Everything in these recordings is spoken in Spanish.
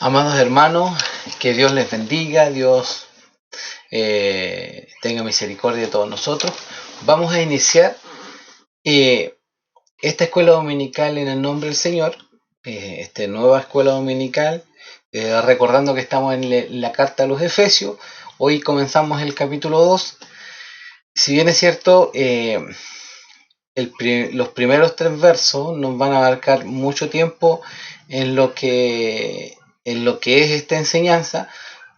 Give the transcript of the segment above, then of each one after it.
Amados hermanos, que Dios les bendiga, Dios tenga misericordia de todos nosotros. Vamos a iniciar esta escuela dominical en el nombre del Señor, esta nueva escuela dominical, recordando que estamos en la carta a los Efesios. Hoy comenzamos el capítulo 2. Si bien es cierto, los primeros 3 versos nos van a abarcar mucho tiempo en lo que es esta enseñanza,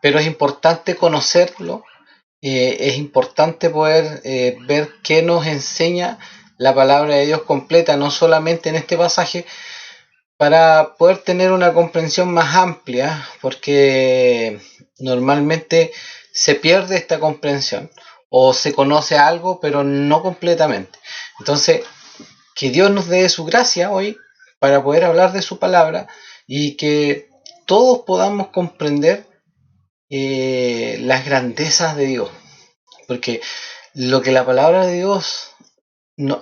pero es importante conocerlo, es importante poder ver qué nos enseña la palabra de Dios completa, no solamente en este pasaje, para poder tener una comprensión más amplia, porque normalmente se pierde esta comprensión o se conoce algo pero no completamente. Entonces, que Dios nos dé su gracia hoy para poder hablar de su palabra y que todos podamos comprender las grandezas de Dios, porque lo que la palabra de Dios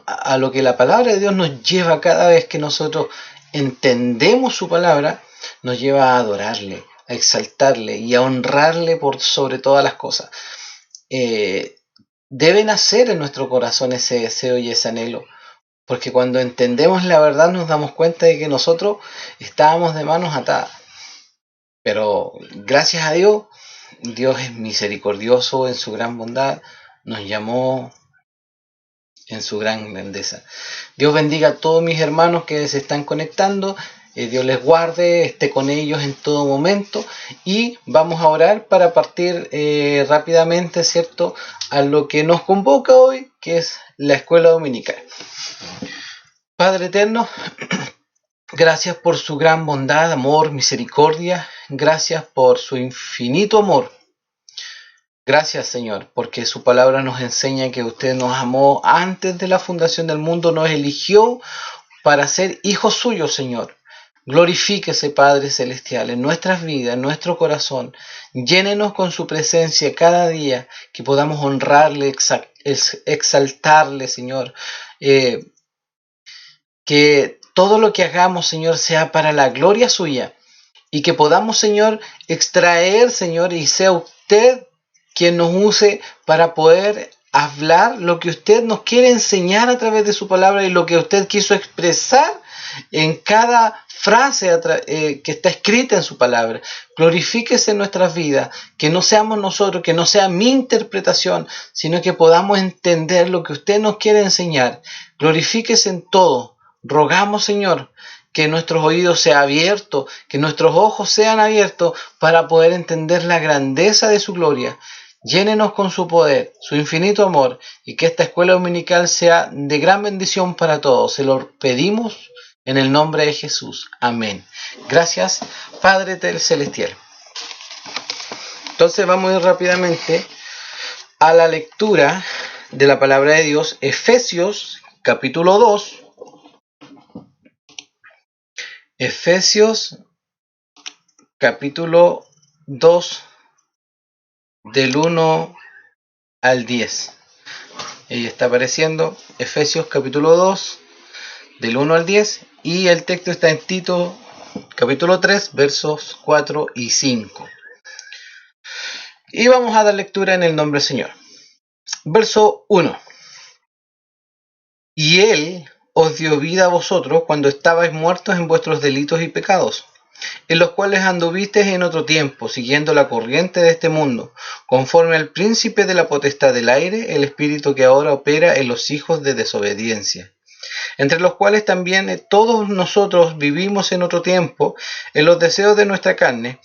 a lo que la palabra de Dios nos lleva cada vez que nosotros entendemos su palabra, nos lleva a adorarle, a exaltarle y a honrarle por sobre todas las cosas. Debe nacer en nuestro corazón ese deseo y ese anhelo, porque cuando entendemos la verdad nos damos cuenta de que nosotros estábamos de manos atadas. Pero gracias a Dios, Dios es misericordioso en su gran bondad, nos llamó en su gran grandeza. Dios bendiga a todos mis hermanos que se están conectando, Dios les guarde, esté con ellos en todo momento, y vamos a orar para partir rápidamente, ¿cierto?, a lo que nos convoca hoy, que es la escuela dominical. Padre eterno, gracias por su gran bondad, amor, misericordia, gracias por su infinito amor. Gracias, Señor, porque su palabra nos enseña que usted nos amó antes de la fundación del mundo, nos eligió para ser hijos suyos, Señor. Glorifíquese, Padre Celestial, en nuestras vidas, en nuestro corazón. Llénenos con su presencia cada día, que podamos honrarle, exaltarle, Señor. Que todo lo que hagamos, Señor, sea para la gloria suya. Y que podamos, Señor, extraer, Señor, y sea usted quien nos use para poder hablar lo que usted nos quiere enseñar a través de su palabra y lo que usted quiso expresar en cada frase que está escrita en su palabra. Glorifíquese en nuestras vidas, que no seamos nosotros, que no sea mi interpretación, sino que podamos entender lo que usted nos quiere enseñar. Glorifíquese en todo. Rogamos, Señor, que nuestros oídos sean abiertos, que nuestros ojos sean abiertos para poder entender la grandeza de su gloria. Llénenos con su poder, su infinito amor, y que esta escuela dominical sea de gran bendición para todos. Se lo pedimos en el nombre de Jesús. Amén. Gracias, Padre Celestial. Entonces vamos a ir rápidamente a la lectura de la palabra de Dios, Efesios capítulo 2. Efesios capítulo 2 del 1 al 10. Ahí está apareciendo Efesios capítulo 2 del 1 al 10 y el texto está en Tito capítulo 3 versos 4 y 5. Y vamos a dar lectura en el nombre del Señor. Verso 1. Y Él os dio vida a vosotros cuando estabais muertos en vuestros delitos y pecados, en los cuales anduvisteis en otro tiempo, siguiendo la corriente de este mundo, conforme al príncipe de la potestad del aire, el espíritu que ahora opera en los hijos de desobediencia, entre los cuales también todos nosotros vivimos en otro tiempo, en los deseos de nuestra carne,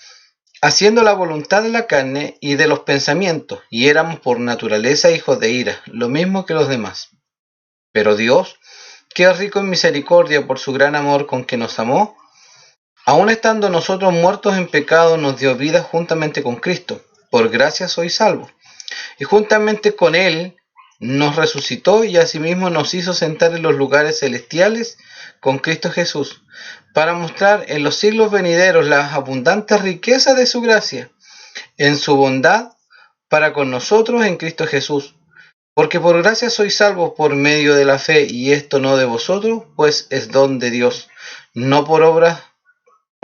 haciendo la voluntad de la carne y de los pensamientos, y éramos por naturaleza hijos de ira, lo mismo que los demás. Pero Dios, que es rico en misericordia por su gran amor con que nos amó, aun estando nosotros muertos en pecado, nos dio vida juntamente con Cristo. Por gracia sois salvos. Y juntamente con Él nos resucitó y asimismo nos hizo sentar en los lugares celestiales con Cristo Jesús, para mostrar en los siglos venideros las abundantes riquezas de su gracia, en su bondad para con nosotros en Cristo Jesús. Porque por gracia sois salvos por medio de la fe, y esto no de vosotros, pues es don de Dios, no por obras,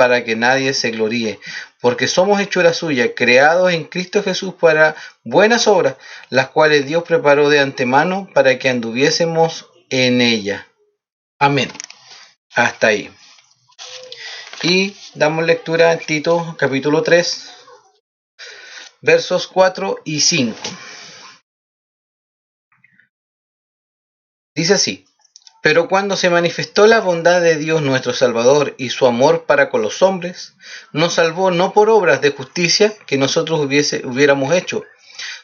para que nadie se gloríe, porque somos hechura suya, creados en Cristo Jesús para buenas obras, las cuales Dios preparó de antemano para que anduviésemos en ella. Amén. Hasta ahí. Y damos lectura a Tito capítulo 3, versos 4 y 5. Dice así: pero cuando se manifestó la bondad de Dios nuestro Salvador y su amor para con los hombres, nos salvó no por obras de justicia que nosotros hubiéramos hecho,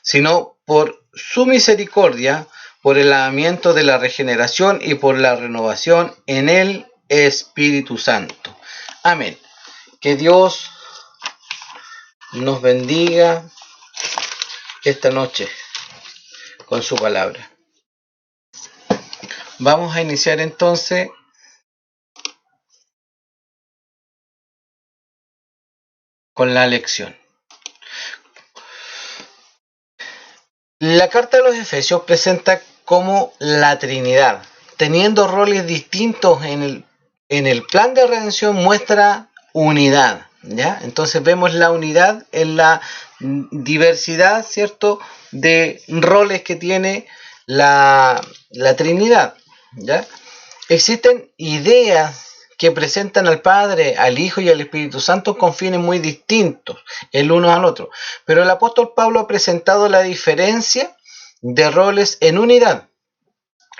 sino por su misericordia, por el lavamiento de la regeneración y por la renovación en el Espíritu Santo. Amén. Que Dios nos bendiga esta noche con su palabra. Vamos a iniciar entonces con la lección. La carta de los Efesios presenta como la Trinidad, teniendo roles distintos en el plan de redención, muestra unidad, ¿ya? Entonces vemos la unidad en la diversidad, ¿cierto?, de roles que tiene la Trinidad, ¿ya? Existen ideas que presentan al Padre, al Hijo y al Espíritu Santo con fines muy distintos el uno al otro. Pero el apóstol Pablo ha presentado la diferencia de roles en unidad.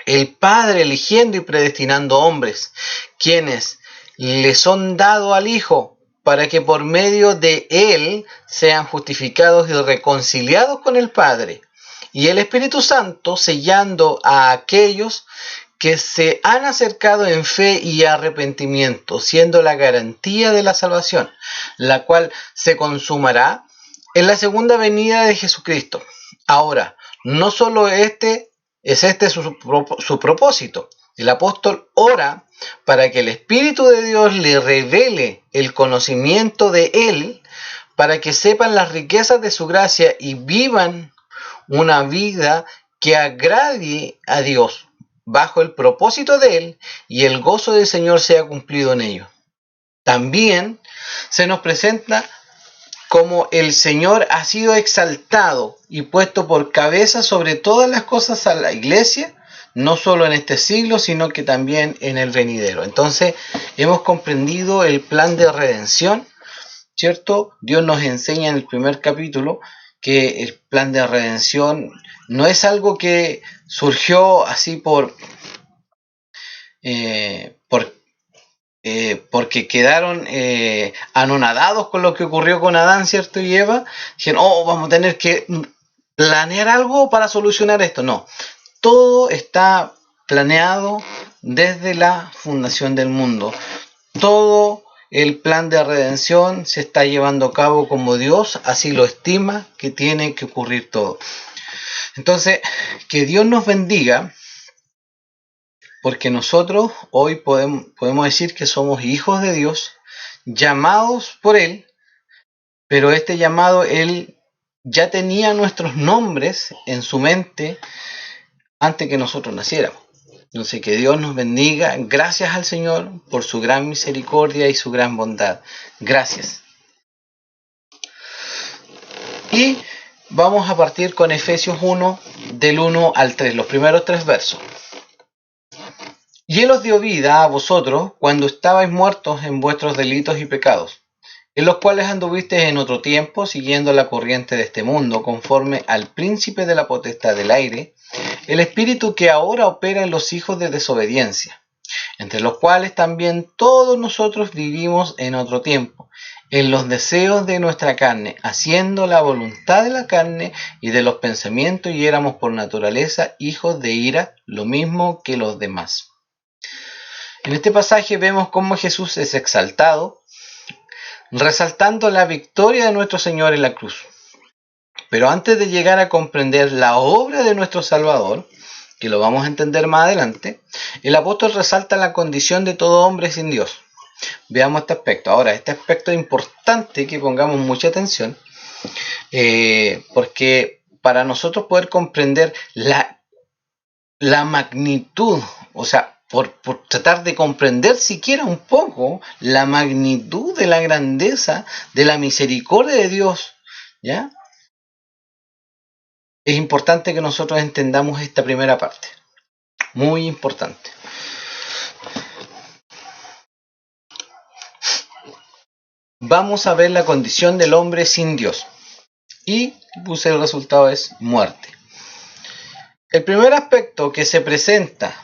El Padre eligiendo y predestinando hombres, quienes le son dados al Hijo para que por medio de Él sean justificados y reconciliados con el Padre. Y el Espíritu Santo sellando a aquellos que se han acercado en fe y arrepentimiento, siendo la garantía de la salvación, la cual se consumará en la segunda venida de Jesucristo. Ahora, no solo es su propósito. El apóstol ora para que el Espíritu de Dios le revele el conocimiento de Él, para que sepan las riquezas de su gracia y vivan una vida que agrade a Dios, bajo el propósito de Él, y el gozo del Señor sea cumplido en ellos. También se nos presenta como el Señor ha sido exaltado y puesto por cabeza sobre todas las cosas a la iglesia, no solo en este siglo, sino que también en el venidero. Entonces, hemos comprendido el plan de redención, ¿cierto? Dios nos enseña en el primer capítulo que el plan de redención no es algo que surgió así porque quedaron anonadados con lo que ocurrió con Adán, ¿cierto? Y Eva. Dijeron, vamos a tener que planear algo para solucionar esto. No, todo está planeado desde la fundación del mundo. Todo el plan de redención se está llevando a cabo como Dios así lo estima que tiene que ocurrir todo. Entonces, que Dios nos bendiga, porque nosotros hoy podemos decir que somos hijos de Dios, llamados por Él, pero este llamado Él ya tenía nuestros nombres en su mente antes que nosotros naciéramos. Entonces, que Dios nos bendiga. Gracias al Señor por su gran misericordia y su gran bondad. Gracias. Y vamos a partir con Efesios 1, del 1 al 3, los primeros 3 versos. Y Él os dio vida a vosotros cuando estabais muertos en vuestros delitos y pecados, en los cuales anduvisteis en otro tiempo, siguiendo la corriente de este mundo, conforme al príncipe de la potestad del aire, el espíritu que ahora opera en los hijos de desobediencia, entre los cuales también todos nosotros vivimos en otro tiempo, en los deseos de nuestra carne, haciendo la voluntad de la carne y de los pensamientos, y éramos por naturaleza hijos de ira, lo mismo que los demás. En este pasaje vemos cómo Jesús es exaltado, resaltando la victoria de nuestro Señor en la cruz. Pero antes de llegar a comprender la obra de nuestro Salvador, que lo vamos a entender más adelante, el apóstol resalta la condición de todo hombre sin Dios. Veamos este aspecto. Ahora, este aspecto es importante que pongamos mucha atención, porque para nosotros poder comprender la magnitud, o sea, por tratar de comprender siquiera un poco la magnitud de la grandeza, de la misericordia de Dios, ¿ya? Es importante que nosotros entendamos esta primera parte. Muy importante. Vamos a ver la condición del hombre sin Dios. Y puse el resultado es muerte. El primer aspecto que se presenta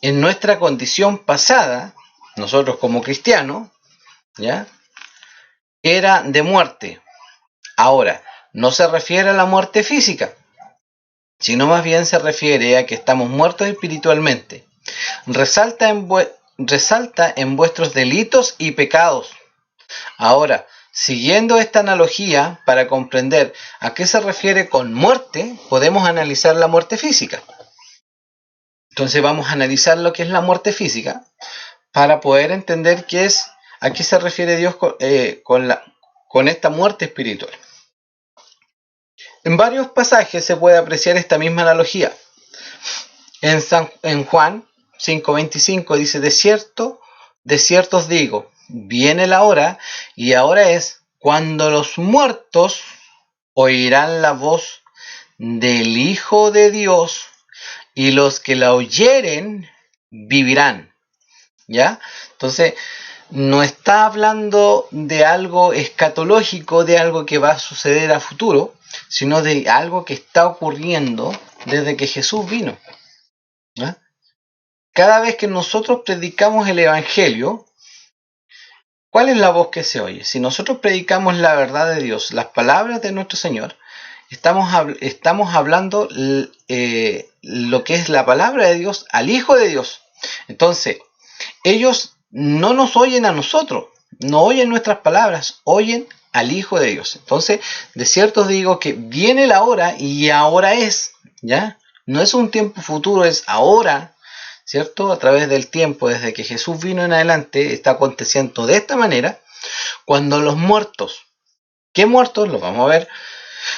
en nuestra condición pasada, nosotros como cristianos, ¿ya? Era de muerte. Ahora, no se refiere a la muerte física, sino más bien se refiere a que estamos muertos espiritualmente. Resalta en vuestros delitos y pecados. Ahora, siguiendo esta analogía, para comprender a qué se refiere con muerte, podemos analizar la muerte física. Entonces vamos a analizar lo que es la muerte física para poder entender a qué se refiere Dios con esta muerte espiritual. En varios pasajes se puede apreciar esta misma analogía. En Juan 5:25 dice, de cierto os digo, viene la hora, y ahora es, cuando los muertos oirán la voz del Hijo de Dios, y los que la oyeren vivirán. ¿Ya? Entonces, no está hablando de algo escatológico, de algo que va a suceder a futuro, sino de algo que está ocurriendo desde que Jesús vino. ¿Ya? Cada vez que nosotros predicamos el Evangelio, ¿cuál es la voz que se oye? Si nosotros predicamos la verdad de Dios, las palabras de nuestro Señor, estamos hablando lo que es la palabra de Dios al Hijo de Dios. Entonces, ellos no nos oyen a nosotros, no oyen nuestras palabras, oyen al Hijo de Dios. Entonces, de cierto os digo que viene la hora y ahora es, ¿ya? No es un tiempo futuro, es ahora, ¿cierto? A través del tiempo, desde que Jesús vino en adelante, está aconteciendo de esta manera, cuando los muertos, ¿qué muertos? Lo vamos a ver,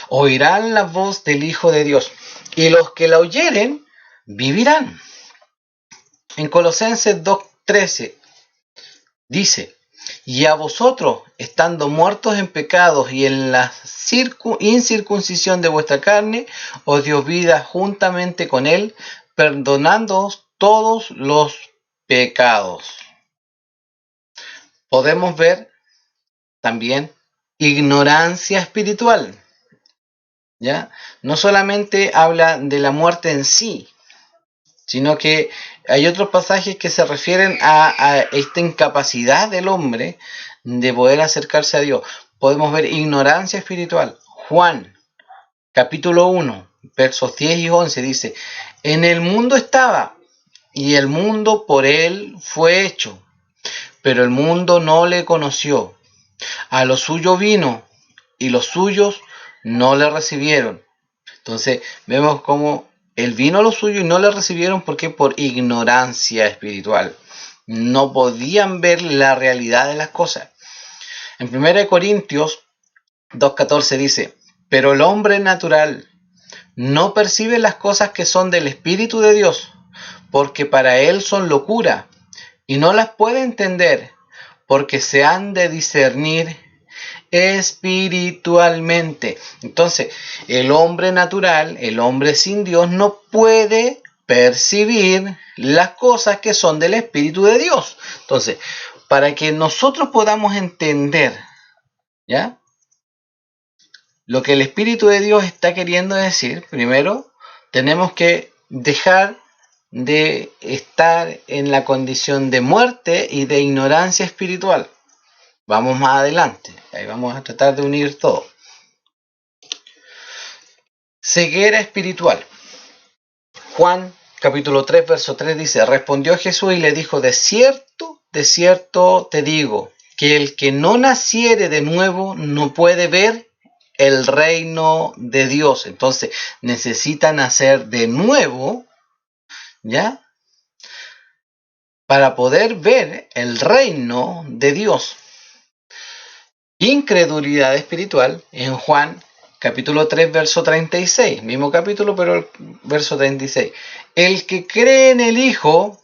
oirán la voz del Hijo de Dios, y los que la oyeren, vivirán. En Colosenses 2:13 dice, y a vosotros, estando muertos en pecados y en la incircuncisión de vuestra carne, os dio vida juntamente con él, perdonándoos todos los pecados. Podemos ver también ignorancia espiritual, ¿ya? No solamente habla de la muerte en sí, sino que hay otros pasajes que se refieren a esta incapacidad del hombre de poder acercarse a Dios. Podemos ver ignorancia espiritual. Juan, capítulo 1, versos 10 y 11 dice, en el mundo estaba, y el mundo por él fue hecho, pero el mundo no le conoció. A lo suyo vino, y los suyos no le recibieron. Entonces vemos cómo él vino a lo suyo y no le recibieron, porque por ignorancia espiritual. No podían ver la realidad de las cosas. En 1 Corintios 2:14 dice, pero el hombre natural no percibe las cosas que son del Espíritu de Dios, porque para él son locura, y no las puede entender, porque se han de discernir espiritualmente. Entonces, el hombre natural, el hombre sin Dios, no puede percibir las cosas que son del Espíritu de Dios. Entonces, para que nosotros podamos entender, ¿ya?, lo que el Espíritu de Dios está queriendo decir, primero tenemos que dejar de estar en la condición de muerte y de ignorancia espiritual. Vamos más adelante, ahí vamos a tratar de unir todo. Ceguera espiritual. Juan capítulo 3, verso 3 dice, respondió Jesús y le dijo, de cierto te digo, que el que no naciere de nuevo no puede ver el reino de Dios. Entonces, necesita nacer de nuevo, ¿ya?, para poder ver el reino de Dios. Incredulidad espiritual en Juan capítulo 3, verso 36. Mismo capítulo, pero el verso 36. El que cree en el Hijo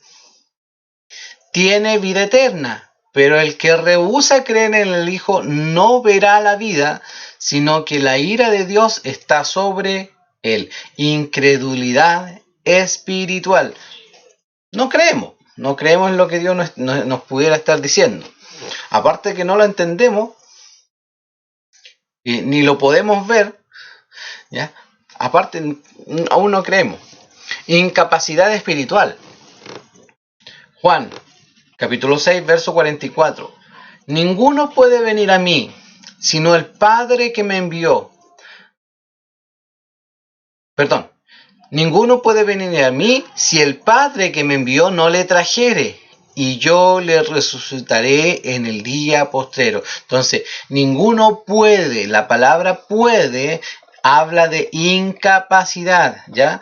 tiene vida eterna, pero el que rehúsa creer en el Hijo no verá la vida, sino que la ira de Dios está sobre él. Incredulidad espiritual. No creemos en lo que Dios nos pudiera estar diciendo. Aparte que no lo entendemos, ni lo podemos ver, ¿ya? Aparte, aún no creemos. Incapacidad espiritual. Juan, capítulo 6, verso 44. Ninguno puede venir a mí, sino el Padre que me envió. Perdón. Ninguno puede venir a mí si el Padre que me envió no le trajere, y yo le resucitaré en el día postrero. Entonces, ninguno puede, la palabra puede habla de incapacidad, ¿ya?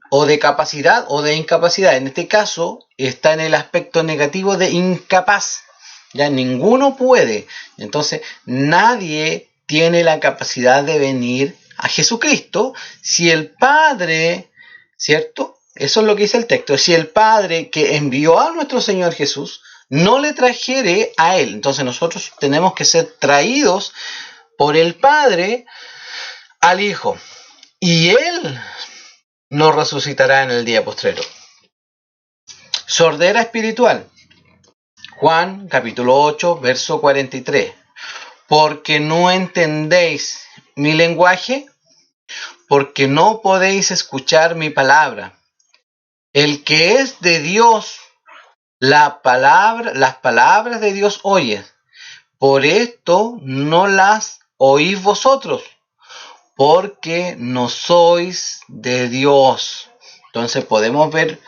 O de capacidad o de incapacidad. En este caso está en el aspecto negativo de incapaz. Ya ninguno puede. Entonces nadie tiene la capacidad de venir a Jesucristo si el Padre, ¿cierto? Eso es lo que dice el texto. Si el Padre que envió a nuestro Señor Jesús no le trajere a Él. Entonces nosotros tenemos que ser traídos por el Padre al Hijo. Y Él nos resucitará en el día postrero. Sordera espiritual. Juan capítulo 8, verso 43. Porque no entendéis mi lenguaje, porque no podéis escuchar mi palabra. El que es de Dios, las palabras de Dios oye. Por esto no las oís vosotros, porque no sois de Dios. Entonces podemos ver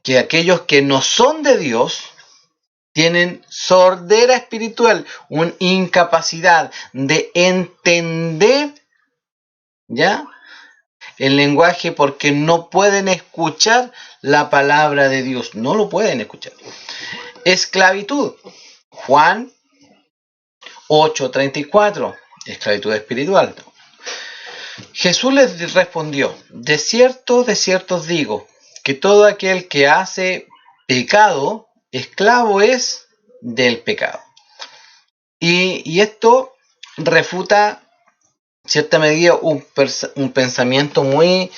que aquellos que no son de Dios tienen sordera espiritual, una incapacidad de entender, ¿ya?, el lenguaje, porque no pueden escuchar la palabra de Dios, no lo pueden escuchar. Esclavitud. Juan 8:34, esclavitud espiritual. Jesús les respondió: de cierto os digo, que todo aquel que hace pecado, esclavo es del pecado. Y esto refuta, en cierta medida, un pensamiento muy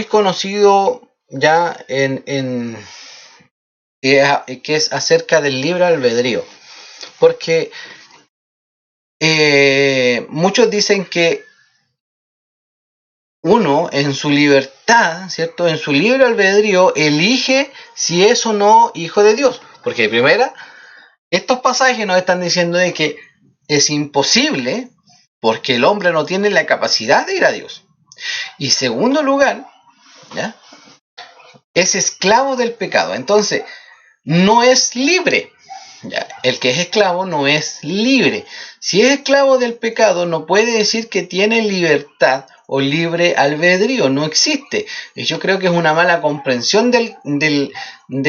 conocido ya que es acerca del libre albedrío. Porque muchos dicen que uno en su libertad, ¿cierto?, en su libre albedrío, elige si es o no hijo de Dios. Porque de primera, estos pasajes nos están diciendo de que es imposible, porque el hombre no tiene la capacidad de ir a Dios. Y segundo lugar, ¿ya?, es esclavo del pecado. Entonces, no es libre. ¿Ya? El que es esclavo no es libre. Si es esclavo del pecado, no puede decir que tiene libertad o libre albedrío. No existe. Y yo creo que es una mala comprensión de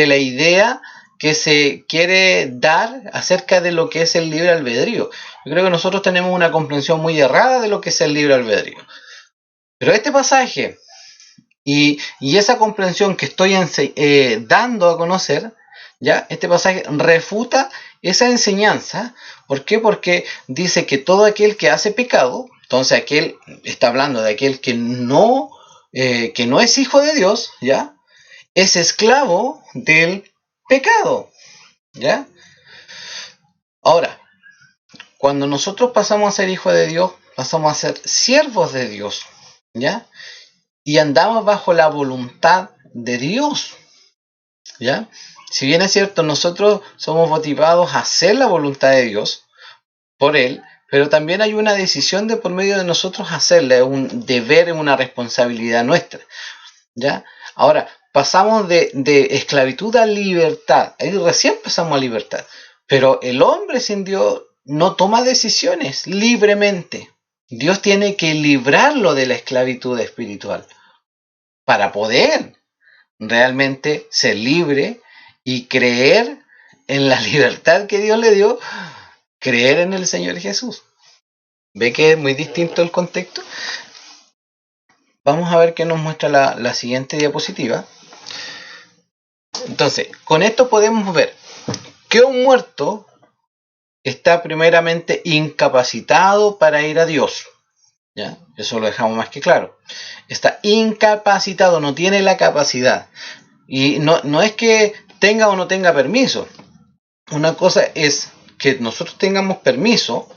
la idea que se quiere dar acerca de lo que es el libre albedrío. Yo creo que nosotros tenemos una comprensión muy errada de lo que es el libre albedrío. Pero este pasaje y esa comprensión que estoy dando a conocer, ¿ya?, este pasaje refuta esa enseñanza. ¿Por qué? Porque dice que todo aquel que hace pecado, entonces aquel está hablando de aquel que no es hijo de Dios, ¿ya?, es esclavo del pecado, ¿ya? Ahora, cuando nosotros pasamos a ser hijos de Dios, pasamos a ser siervos de Dios, ¿ya?, y andamos bajo la voluntad de Dios, ¿ya? Si bien es cierto, nosotros somos motivados a hacer la voluntad de Dios por Él, pero también hay una decisión de por medio de nosotros hacerla, es un deber, es una responsabilidad nuestra, ¿ya? Ahora, pasamos de esclavitud a libertad, ahí recién pasamos a libertad, pero el hombre sin Dios no toma decisiones libremente. Dios tiene que librarlo de la esclavitud espiritual para poder realmente ser libre y creer en la libertad que Dios le dio, creer en el Señor Jesús. ¿Ve que es muy distinto el contexto? Vamos a ver qué nos muestra la siguiente diapositiva. Entonces, con esto podemos ver que un muerto está primeramente incapacitado para ir a Dios. ¿Ya? Eso lo dejamos más que claro. Está incapacitado, no tiene la capacidad. Y no es que tenga o no tenga permiso. Una cosa es que nosotros tengamos permiso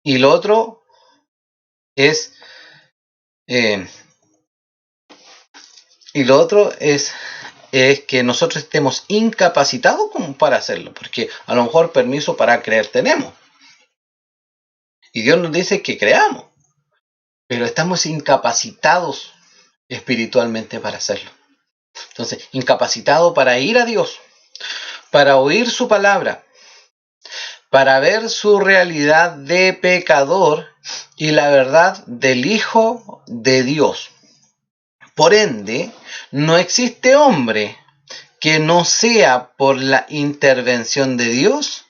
y lo otro es es que nosotros estemos incapacitados como para hacerlo, porque a lo mejor permiso para creer tenemos. Y Dios nos dice que creamos, pero estamos incapacitados espiritualmente para hacerlo. Entonces, incapacitado para ir a Dios, para oír su palabra, para ver su realidad de pecador y la verdad del Hijo de Dios. Por ende, no existe hombre que no sea por la intervención de Dios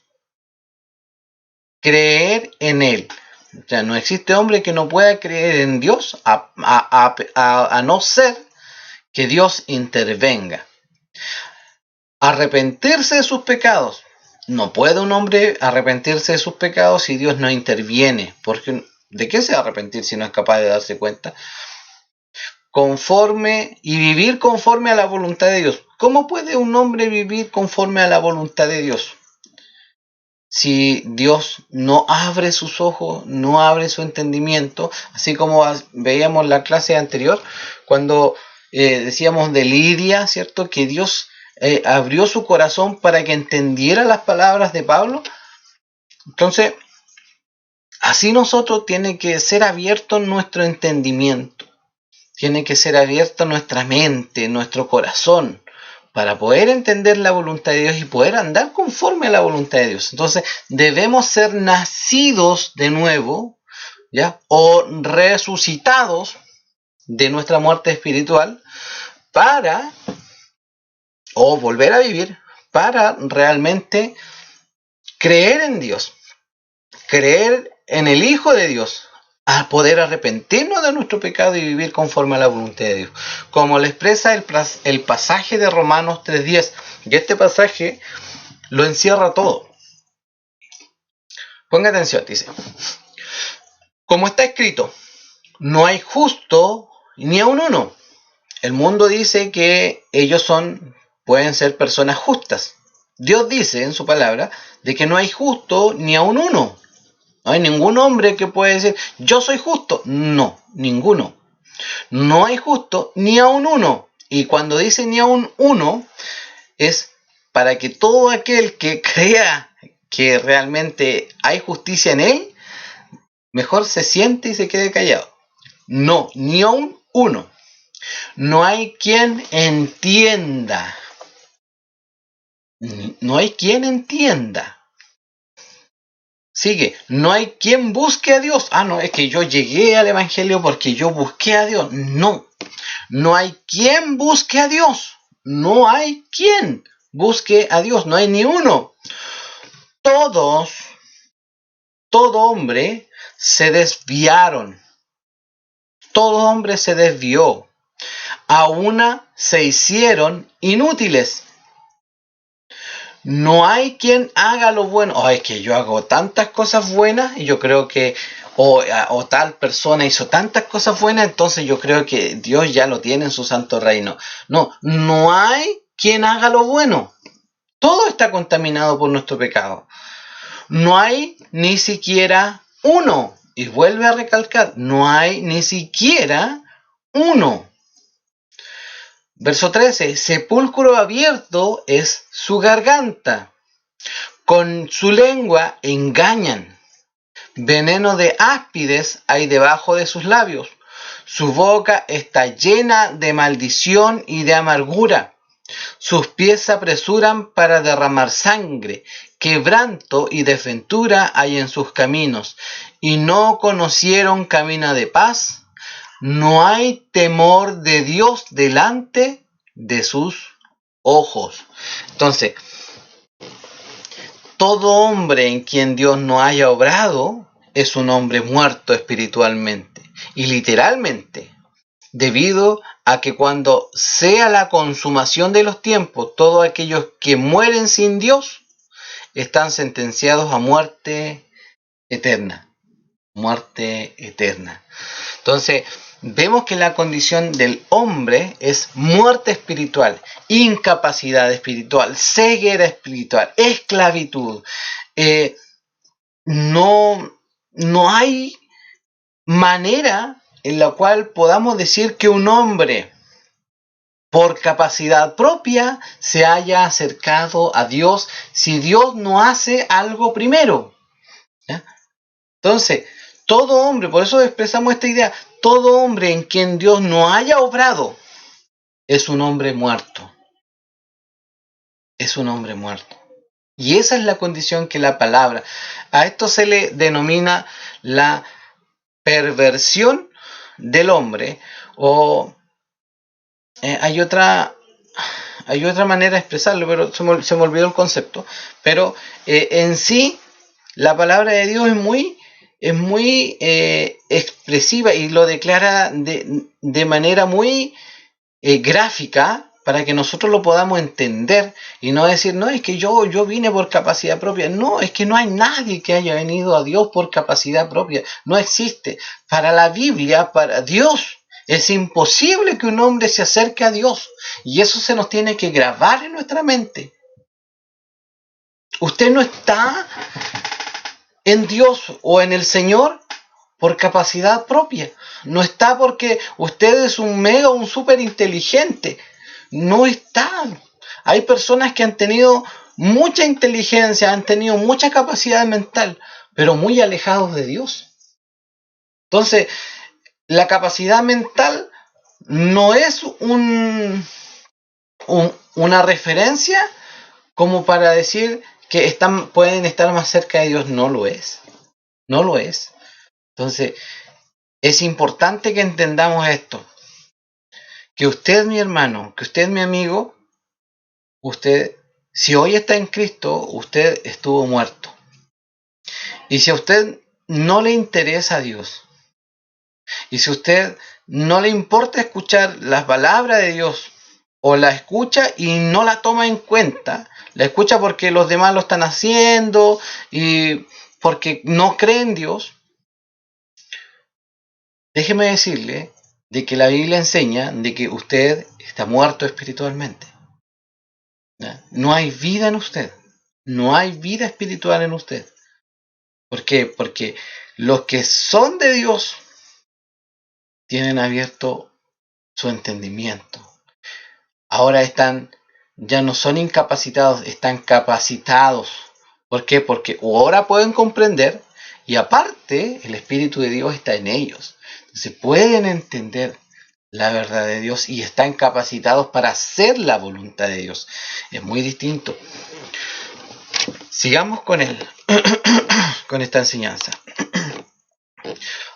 creer en Él. O sea, no existe hombre que no pueda creer en Dios a no ser que Dios intervenga. Arrepentirse de sus pecados. No puede un hombre arrepentirse de sus pecados si Dios no interviene. Porque ¿de qué se va a arrepentir si no es capaz de darse cuenta? Conforme y vivir conforme a la voluntad de Dios. ¿Cómo puede un hombre vivir conforme a la voluntad de Dios? Si Dios no abre sus ojos, no abre su entendimiento, así como veíamos en la clase anterior, cuando decíamos de Lidia, ¿cierto? Que Dios abrió su corazón para que entendiera las palabras de Pablo. Entonces, así nosotros tiene que ser abierto nuestro entendimiento, tiene que ser abierta nuestra mente, nuestro corazón, para poder entender la voluntad de Dios y poder andar conforme a la voluntad de Dios. Entonces, debemos ser nacidos de nuevo, ¿ya? O resucitados de nuestra muerte espiritual o volver a vivir para realmente creer en Dios, creer en el Hijo de Dios, a poder arrepentirnos de nuestro pecado y vivir conforme a la voluntad de Dios. Como le expresa el pasaje de Romanos 3:10. Y este pasaje lo encierra todo. Ponga atención, dice. Como está escrito, no hay justo ni aun uno. El mundo dice que ellos pueden ser personas justas. Dios dice en su palabra de que no hay justo ni aun uno. No hay ningún hombre que pueda decir, yo soy justo. No, ninguno. No hay justo ni aun uno. Y cuando dice ni aun uno, es para que todo aquel que crea que realmente hay justicia en él, mejor se siente y se quede callado. No, ni aun uno. No hay quien entienda. No hay quien entienda. Sigue, no hay quien busque a Dios. No, es que yo llegué al Evangelio porque yo busqué a Dios. No, no hay quien busque a Dios. No hay quien busque a Dios. No hay ni uno. Todo hombre se desviaron. Todo hombre se desvió. A una se hicieron inútiles. No hay quien haga lo bueno. Es que yo hago tantas cosas buenas y yo creo que o tal persona hizo tantas cosas buenas, entonces yo creo que Dios ya lo tiene en su santo reino. No hay quien haga lo bueno. Todo está contaminado por nuestro pecado. No hay ni siquiera uno. Y vuelve a recalcar, no hay ni siquiera uno. Verso 13, sepulcro abierto es su garganta. Con su lengua engañan. Veneno de áspides hay debajo de sus labios. Su boca está llena de maldición y de amargura. Sus pies se apresuran para derramar sangre. Quebranto y desventura hay en sus caminos. Y no conocieron camino de paz. No hay temor de Dios delante de sus ojos. Entonces, todo hombre en quien Dios no haya obrado es un hombre muerto espiritualmente y literalmente, debido a que cuando sea la consumación de los tiempos, todos aquellos que mueren sin Dios están sentenciados a muerte eterna. Muerte eterna. Entonces, vemos que la condición del hombre es muerte espiritual, incapacidad espiritual, ceguera espiritual, esclavitud. No hay manera en la cual podamos decir que un hombre por capacidad propia se haya acercado a Dios si Dios no hace algo primero. ¿Ya? Entonces, todo hombre, por eso expresamos esta idea, todo hombre en quien Dios no haya obrado es un hombre muerto. Es un hombre muerto. Y esa es la condición que la palabra, a esto se le denomina la perversión del hombre, o hay otra manera de expresarlo, pero se me olvidó el concepto. Pero en sí, la palabra de Dios es muy expresiva y lo declara de manera muy gráfica para que nosotros lo podamos entender y no decir, no, es que yo vine por capacidad propia. No, es que no hay nadie que haya venido a Dios por capacidad propia. No existe. Para la Biblia, para Dios, es imposible que un hombre se acerque a Dios. Y eso se nos tiene que grabar en nuestra mente. Usted no está en Dios o en el Señor por capacidad propia. No está porque usted es un mega, un súper inteligente. No está. Hay personas que han tenido mucha inteligencia, han tenido mucha capacidad mental, pero muy alejados de Dios. Entonces, la capacidad mental no es una referencia como para decir que pueden estar más cerca de Dios. No lo es. No lo es. Entonces, es importante que entendamos esto. Que usted, mi hermano, que usted, mi amigo, usted, si hoy está en Cristo, usted estuvo muerto. Y si a usted no le interesa a Dios, y si a usted no le importa escuchar las palabras de Dios, o la escucha y no la toma en cuenta, la escucha porque los demás lo están haciendo y porque no cree en Dios, déjeme decirle de que la Biblia enseña de que usted está muerto espiritualmente. ¿Ya? No hay vida en usted. No hay vida espiritual en usted. ¿Por qué? Porque los que son de Dios tienen abierto su entendimiento. Ahora ya no son incapacitados, están capacitados. ¿Por qué? Porque ahora pueden comprender y aparte el Espíritu de Dios está en ellos. Entonces pueden entender la verdad de Dios y están capacitados para hacer la voluntad de Dios. Es muy distinto. Sigamos con con esta enseñanza.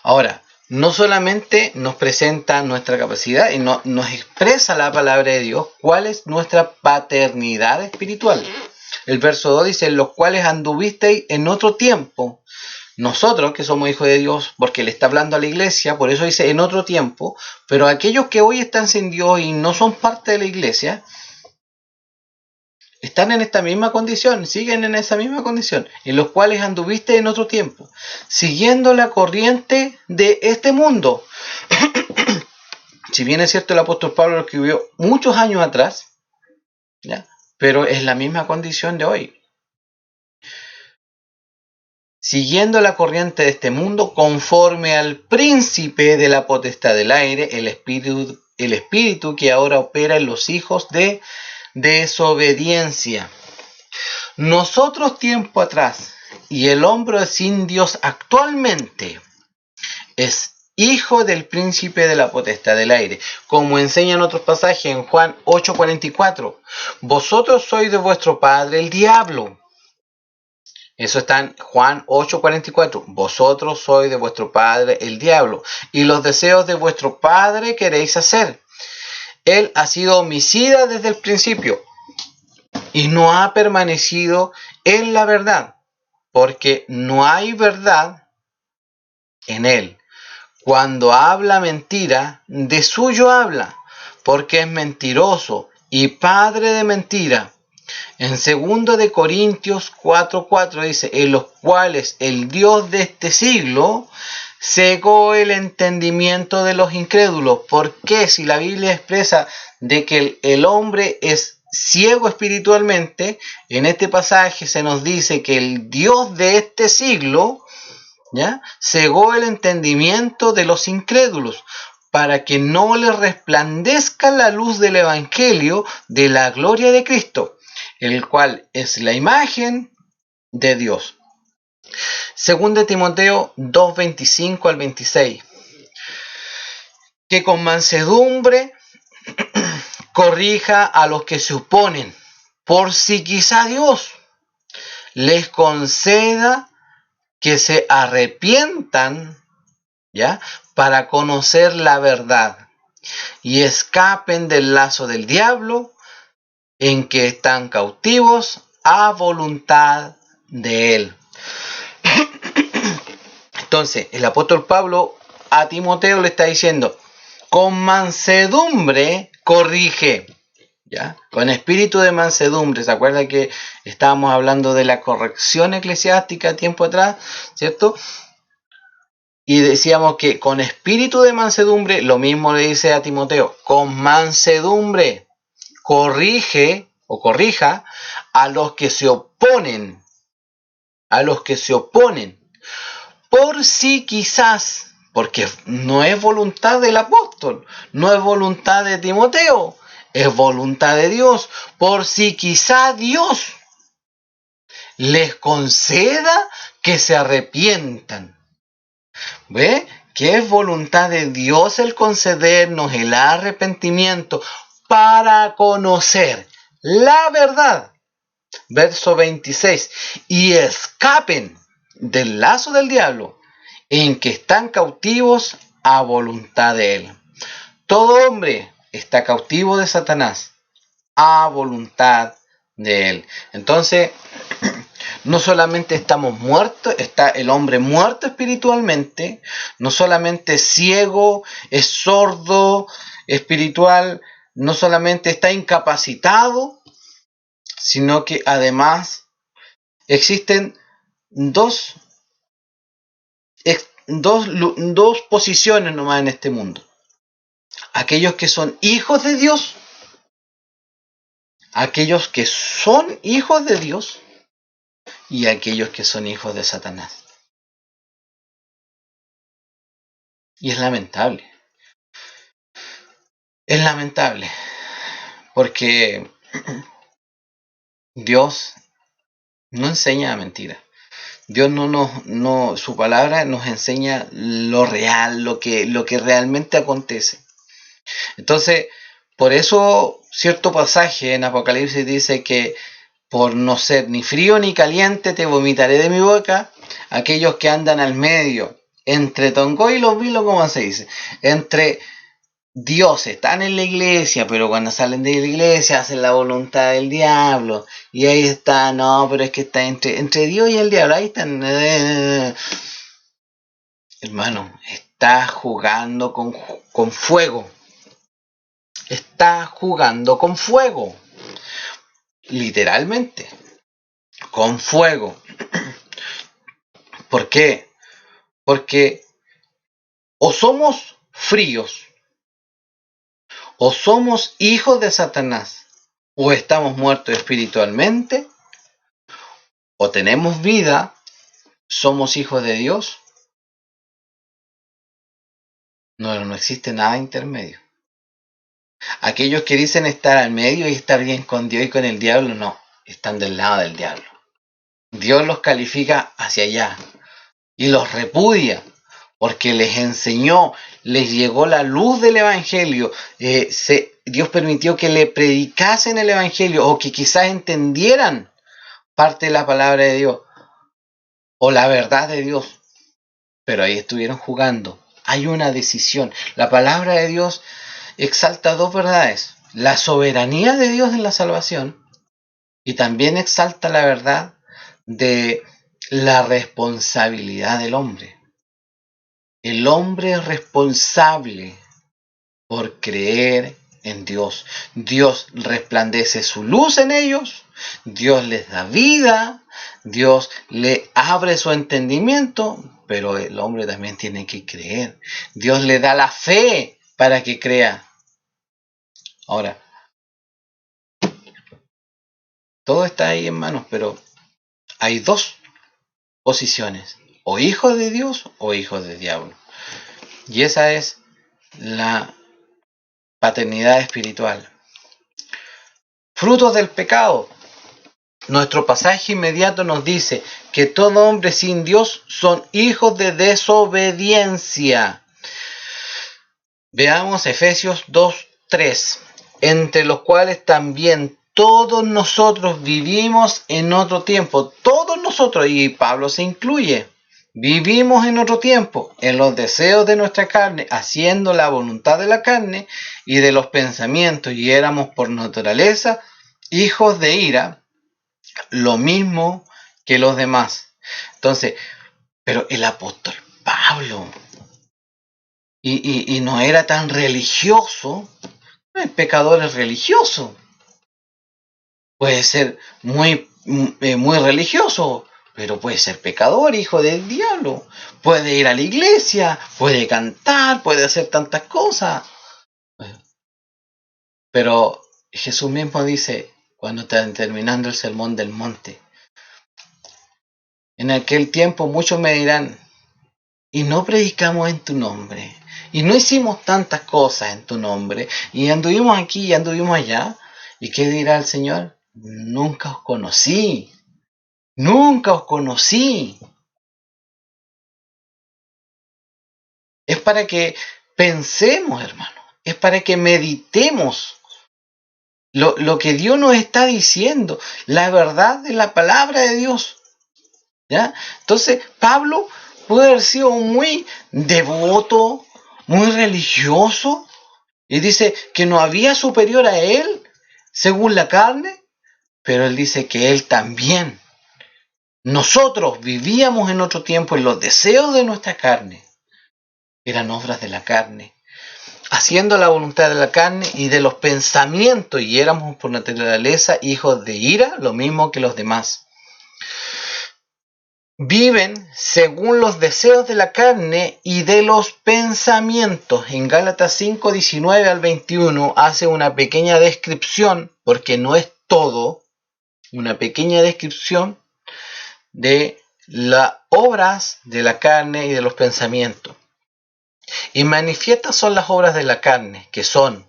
Ahora, no solamente nos presenta nuestra capacidad y nos expresa la palabra de Dios cuál es nuestra paternidad espiritual. El verso 2 dice, los cuales anduvisteis en otro tiempo. Nosotros, que somos hijos de Dios, porque le está hablando a la iglesia, por eso dice en otro tiempo, pero aquellos que hoy están sin Dios y no son parte de la iglesia, están en esta misma condición, siguen en esa misma condición, en los cuales anduviste en otro tiempo, siguiendo la corriente de este mundo. Si bien es cierto, el apóstol Pablo lo escribió muchos años atrás, ¿ya? Pero es la misma condición de hoy. Siguiendo la corriente de este mundo, conforme al príncipe de la potestad del aire, el espíritu que ahora opera en los hijos de desobediencia. Nosotros tiempo atrás, y el hombre sin Dios actualmente, es hijo del príncipe de la potestad del aire, como enseñan otros pasajes en Juan 8:44. Vosotros sois de vuestro padre el diablo. Eso está en Juan 8:44. Vosotros sois de vuestro padre el diablo, y los deseos de vuestro padre queréis hacer. Él ha sido homicida desde el principio y no ha permanecido en la verdad, porque no hay verdad en él. Cuando habla mentira, de suyo habla, porque es mentiroso y padre de mentira. En 2 de Corintios 4:4 dice, en los cuales el Dios de este siglo cegó el entendimiento de los incrédulos. ¿Por qué? Si la Biblia expresa de que el hombre es ciego espiritualmente, en este pasaje se nos dice que el Dios de este siglo, ¿ya?, cegó el entendimiento de los incrédulos para que no les resplandezca la luz del Evangelio de la gloria de Cristo, el cual es la imagen de Dios. 2 de Timoteo 2:25 al 26. Que con mansedumbre corrija a los que se oponen, por si quizá Dios les conceda que se arrepientan, ¿ya?, para conocer la verdad y escapen del lazo del diablo en que están cautivos a voluntad de él. Entonces, el apóstol Pablo a Timoteo le está diciendo, con mansedumbre corrige, ¿ya?, con espíritu de mansedumbre. ¿Se acuerda que estábamos hablando de la corrección eclesiástica tiempo atrás, cierto? Y decíamos que con espíritu de mansedumbre, lo mismo le dice a Timoteo, con mansedumbre corrige o corrija a los que se oponen, por si quizás, porque no es voluntad del apóstol, no es voluntad de Timoteo, es voluntad de Dios, por si quizás Dios les conceda que se arrepientan. ¿Ve? Que es voluntad de Dios el concedernos el arrepentimiento para conocer la verdad. Verso 26. Y escapen del lazo del diablo en que están cautivos a voluntad de él. Todo hombre está cautivo de Satanás a voluntad de él. Entonces, no solamente estamos muertos, está el hombre muerto espiritualmente, no solamente ciego, es sordo espiritual, no solamente está incapacitado, sino que además existen dos posiciones nomás en este mundo. Aquellos que son hijos de Dios, aquellos que son hijos de Dios y aquellos que son hijos de Satanás. Y es lamentable. Es lamentable. Porque Dios no enseña mentira. Dios su palabra nos enseña lo real, lo que realmente acontece. Entonces, por eso cierto pasaje en Apocalipsis dice que por no ser ni frío ni caliente te vomitaré de mi boca. Aquellos que andan al medio, entre Tongoy y los vilos, como se dice, entre Dios, están en la iglesia, pero cuando salen de la iglesia hacen la voluntad del diablo. Y ahí está, no, pero es que está entre Dios y el diablo. Ahí están. Hermano, está jugando con fuego. Está jugando con fuego. Literalmente. Con fuego. ¿Por qué? Porque o somos fríos, o somos hijos de Satanás, o estamos muertos espiritualmente, o tenemos vida, somos hijos de Dios. No existe nada intermedio. Aquellos que dicen estar al medio y estar bien con Dios y con el diablo, no, están del lado del diablo. Dios los califica hacia allá y los repudia porque les enseñó, les llegó la luz del Evangelio. Dios permitió que le predicasen el Evangelio o que quizás entendieran parte de la palabra de Dios o la verdad de Dios, pero ahí estuvieron jugando. Hay una decisión. La palabra de Dios exalta dos verdades: la soberanía de Dios en la salvación, y también exalta la verdad de la responsabilidad del hombre. El hombre es responsable por creer en Dios. Dios resplandece su luz en ellos, Dios les da vida, Dios le abre su entendimiento, pero el hombre también tiene que creer. Dios le da la fe para que crea. Ahora, todo está ahí en manos, pero hay dos posiciones, o hijos de Dios o hijos del diablo. Y esa es la paternidad espiritual. Frutos del pecado. Nuestro pasaje inmediato nos dice que todo hombre sin Dios son hijos de desobediencia. Veamos Efesios 2:3, entre los cuales también todos nosotros vivimos en otro tiempo. Todos nosotros, y Pablo se incluye, vivimos en otro tiempo, en los deseos de nuestra carne, haciendo la voluntad de la carne y de los pensamientos, y éramos por naturaleza hijos de ira, lo mismo que los demás. Entonces, pero el apóstol Pablo, y no era tan religioso. El pecador es religioso. Puede ser muy religioso, pero puede ser pecador, hijo del diablo. Puede ir a la iglesia, puede cantar, puede hacer tantas cosas. Pero Jesús mismo dice, cuando está terminando el sermón del monte, en aquel tiempo muchos me dirán, y no predicamos en tu nombre, y no hicimos tantas cosas en tu nombre, y anduvimos aquí y anduvimos allá. ¿Y qué dirá el Señor? Nunca os conocí. Nunca os conocí. Es para que pensemos, hermano. Es para que meditemos lo que Dios nos está diciendo. La verdad de la palabra de Dios. ¿Ya? Entonces, Pablo puede haber sido muy devoto, muy religioso. Y dice que no había superior a él, según la carne. Pero él dice que él también. Nosotros vivíamos en otro tiempo en los deseos de nuestra carne. Eran obras de la carne. Haciendo la voluntad de la carne y de los pensamientos. Y éramos por naturaleza hijos de ira, lo mismo que los demás. Viven según los deseos de la carne y de los pensamientos. En Gálatas 5, 19 al 21 hace una pequeña descripción, porque no es todo, una pequeña descripción de las obras de la carne y de los pensamientos. Y manifiestas son las obras de la carne, que son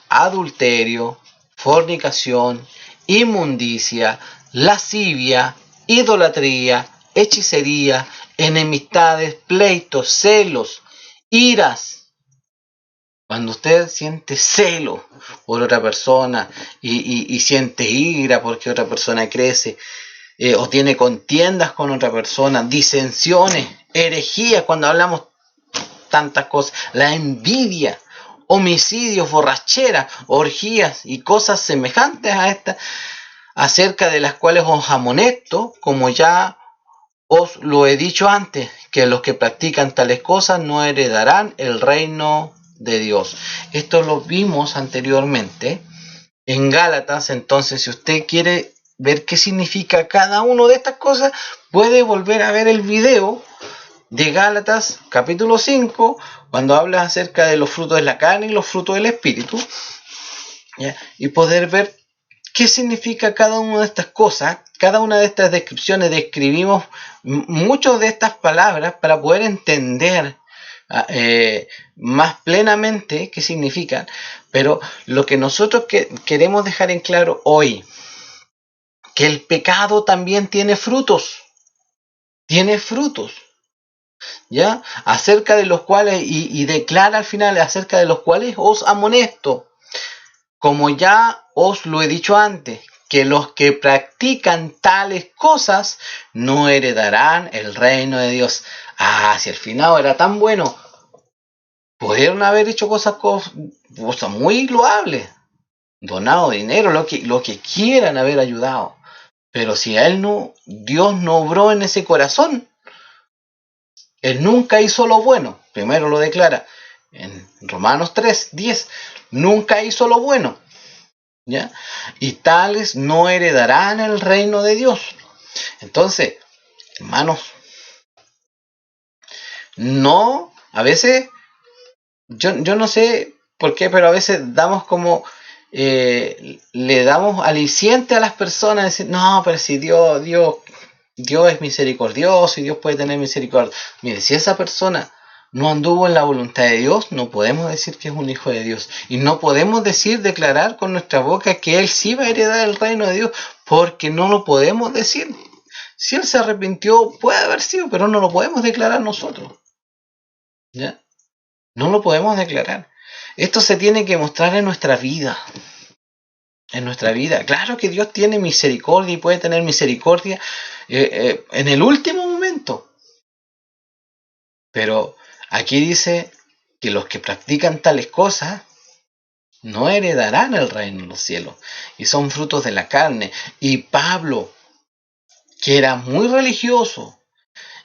adulterio, fornicación, inmundicia, lascivia, idolatría, hechicería, enemistades, pleitos, celos, iras. Cuando usted siente celo por otra persona y siente ira porque otra persona crece, o tiene contiendas con otra persona, disensiones, herejías, cuando hablamos tantas cosas, la envidia, homicidios, borracheras, orgías y cosas semejantes a estas, acerca de las cuales os amonesto, como ya os lo he dicho antes, que los que practican tales cosas no heredarán el reino de Dios. Esto lo vimos anteriormente en Gálatas. Entonces, si usted quiere ver qué significa cada una de estas cosas, puede volver a ver el video de Gálatas capítulo 5, cuando habla acerca de los frutos de la carne y los frutos del espíritu, ¿ya? Y poder ver qué significa cada una de estas cosas. Cada una de estas descripciones describimos muchas de estas palabras para poder entender más plenamente qué significan. Pero lo que nosotros queremos dejar en claro hoy, que el pecado también tiene frutos. Tiene frutos. ¿Ya? Acerca de los cuales, y declara al final, acerca de los cuales os amonesto, como ya os lo he dicho antes, que los que practican tales cosas no heredarán el reino de Dios. Si el final era tan bueno, pudieron haber hecho cosas muy loables, donado dinero, lo que quieran haber ayudado, pero si a él Dios no obró en ese corazón, él nunca hizo lo bueno. Primero lo declara en Romanos 3, 10. nunca hizo lo bueno, ¿ya? Y tales no heredarán el reino de Dios. Entonces, hermanos, no, a veces, yo no sé por qué, pero a veces damos como, le damos aliciente a las personas, decir, no, pero si Dios es misericordioso y Dios puede tener misericordia. Mire, si esa persona no anduvo en la voluntad de Dios, no podemos decir que es un hijo de Dios. Y no podemos declarar con nuestra boca que él sí va a heredar el reino de Dios, porque no lo podemos decir. Si él se arrepintió, puede haber sido, pero no lo podemos declarar nosotros, ¿ya? No lo podemos declarar. Esto se tiene que mostrar en nuestra vida. En nuestra vida. Claro que Dios tiene misericordia y puede tener misericordia en el último momento. Pero aquí dice que los que practican tales cosas no heredarán el reino de los cielos. Y son frutos de la carne. Y Pablo, que era muy religioso,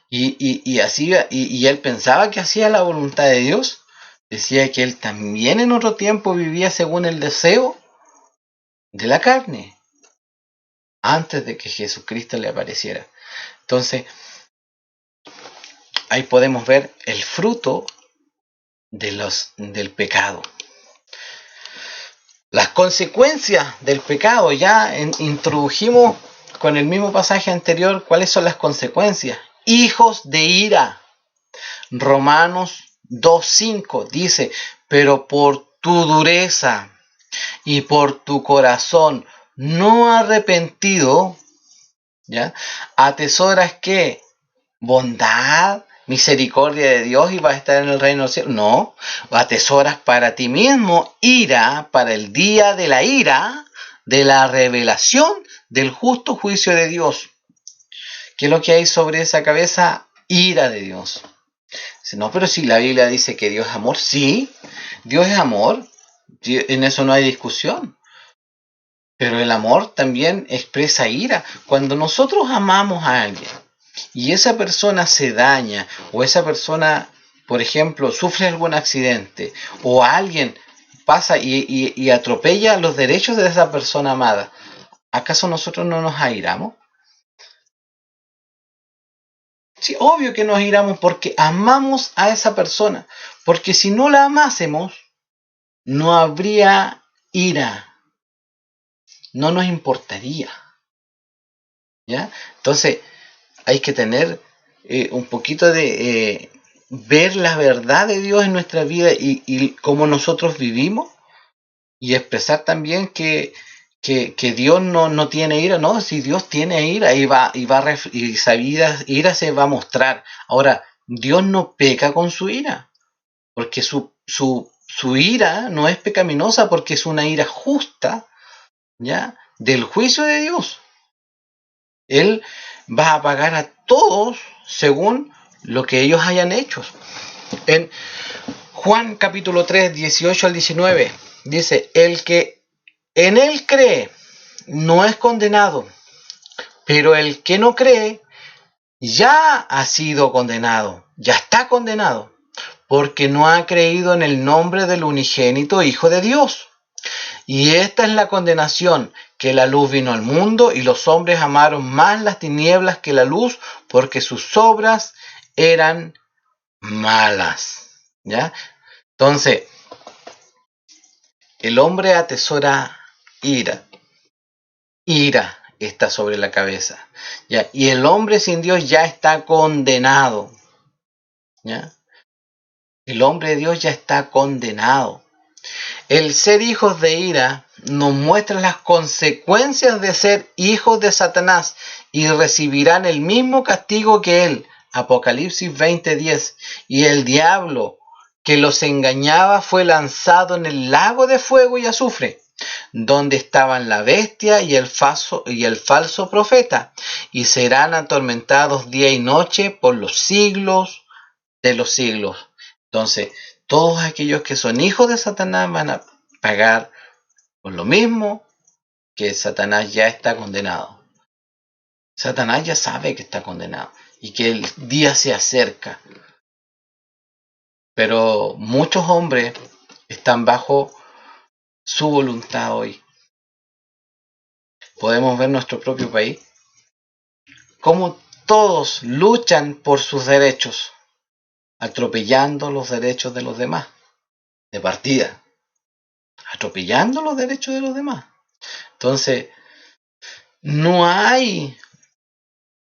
y él pensaba que hacía la voluntad de Dios, decía que él también en otro tiempo vivía según el deseo de la carne, antes de que Jesucristo le apareciera. Entonces, ahí podemos ver el fruto del pecado. Las consecuencias del pecado, ya introdujimos con el mismo pasaje anterior cuáles son las consecuencias. Hijos de ira. Romanos 2:5 dice, pero por tu dureza y por tu corazón no arrepentido, ¿ya? Atesoras que bondad, misericordia de Dios y vas a estar en el reino del cielo. No, atesoras para ti mismo ira para el día de la ira, de la revelación del justo juicio de Dios. ¿Qué es lo que hay sobre esa cabeza? Ira de Dios. No, pero si la Biblia dice que Dios es amor, sí, Dios es amor, en eso no hay discusión. Pero el amor también expresa ira. Cuando nosotros amamos a alguien y esa persona se daña, o esa persona, por ejemplo, sufre algún accidente, o alguien pasa y atropella los derechos de esa persona amada, ¿acaso nosotros no nos airamos? Sí, obvio que nos airamos porque amamos a esa persona, porque si no la amásemos, no habría ira, no nos importaría, ¿ya? Entonces, hay que tener un poquito de ver la verdad de Dios en nuestra vida y cómo nosotros vivimos, y expresar también que Dios no tiene ira. No, si Dios tiene ira y esa ira se va a mostrar. Ahora, Dios no peca con su ira, porque su ira no es pecaminosa, porque es una ira justa, ¿ya? Del juicio de Dios. Él va a pagar a todos según lo que ellos hayan hecho. En Juan capítulo 3, 18 al 19, dice, el que en él cree no es condenado, pero el que no cree ya ha sido condenado, ya está condenado, porque no ha creído en el nombre del unigénito Hijo de Dios. Y esta es la condenación, que la luz vino al mundo y los hombres amaron más las tinieblas que la luz, porque sus obras eran malas. ¿Ya? Entonces, el hombre atesora ira. Ira está sobre la cabeza. ¿Ya? Y el hombre sin Dios ya está condenado. ¿Ya? El hombre de Dios ya está condenado. El ser hijos de ira nos muestra las consecuencias de ser hijos de Satanás y recibirán el mismo castigo que él. Apocalipsis 20:10. Y el diablo que los engañaba fue lanzado en el lago de fuego y azufre, donde estaban la bestia y el falso profeta, y serán atormentados día y noche por los siglos de los siglos. Entonces, todos aquellos que son hijos de Satanás van a pagar por lo mismo, que Satanás ya está condenado. Satanás ya sabe que está condenado y que el día se acerca. Pero muchos hombres están bajo su voluntad hoy. Podemos ver nuestro propio país, cómo todos luchan por sus derechos, atropellando los derechos de los demás, de partida, atropellando los derechos de los demás. Entonces, ahí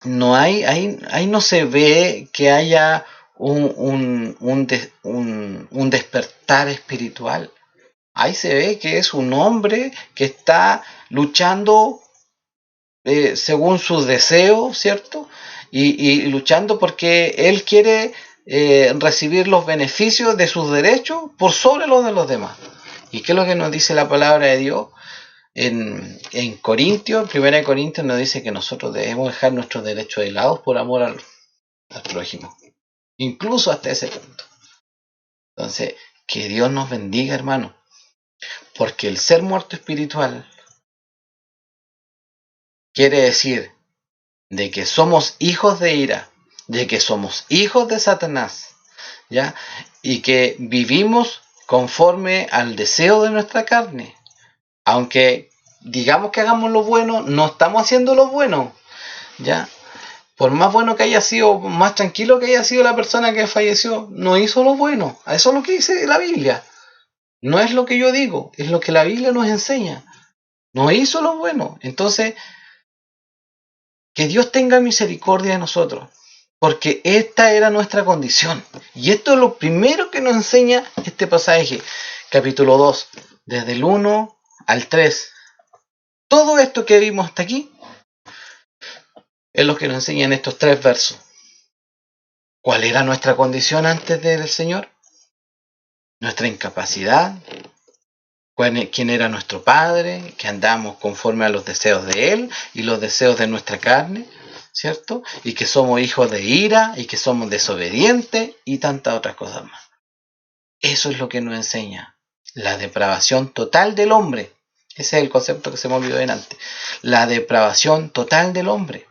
no se ve que haya un despertar espiritual. Ahí se ve que es un hombre que está luchando según sus deseos, ¿cierto? Y luchando porque él quiere recibir los beneficios de sus derechos por sobre los de los demás. ¿Y qué es lo que nos dice la palabra de Dios? En Corintios, 1 Corintios nos dice que nosotros debemos dejar nuestros derechos de lado por amor al prójimo. Incluso hasta ese punto. Entonces, que Dios nos bendiga, hermano. Porque el ser muerto espiritual quiere decir de que somos hijos de ira, de que somos hijos de Satanás, ¿ya? Y que vivimos conforme al deseo de nuestra carne. Aunque digamos que hagamos lo bueno, no estamos haciendo lo bueno, ¿ya? Por más bueno que haya sido, más tranquilo que haya sido la persona que falleció, no hizo lo bueno. Eso es lo que dice la Biblia. No es lo que yo digo, es lo que la Biblia nos enseña. No hizo lo bueno. Entonces, que Dios tenga misericordia de nosotros, porque esta era nuestra condición. Y esto es lo primero que nos enseña este pasaje, capítulo 2, desde el 1 al 3. Todo esto que vimos hasta aquí es lo que nos enseña en estos 3 versos. ¿Cuál era nuestra condición antes del Señor? Nuestra incapacidad, quién era nuestro Padre, que andamos conforme a los deseos de Él y los deseos de nuestra carne, ¿cierto? Y que somos hijos de ira y que somos desobedientes y tantas otras cosas más. Eso es lo que nos enseña la depravación total del hombre. Ese es el concepto que se me olvidó antes. La depravación total del hombre.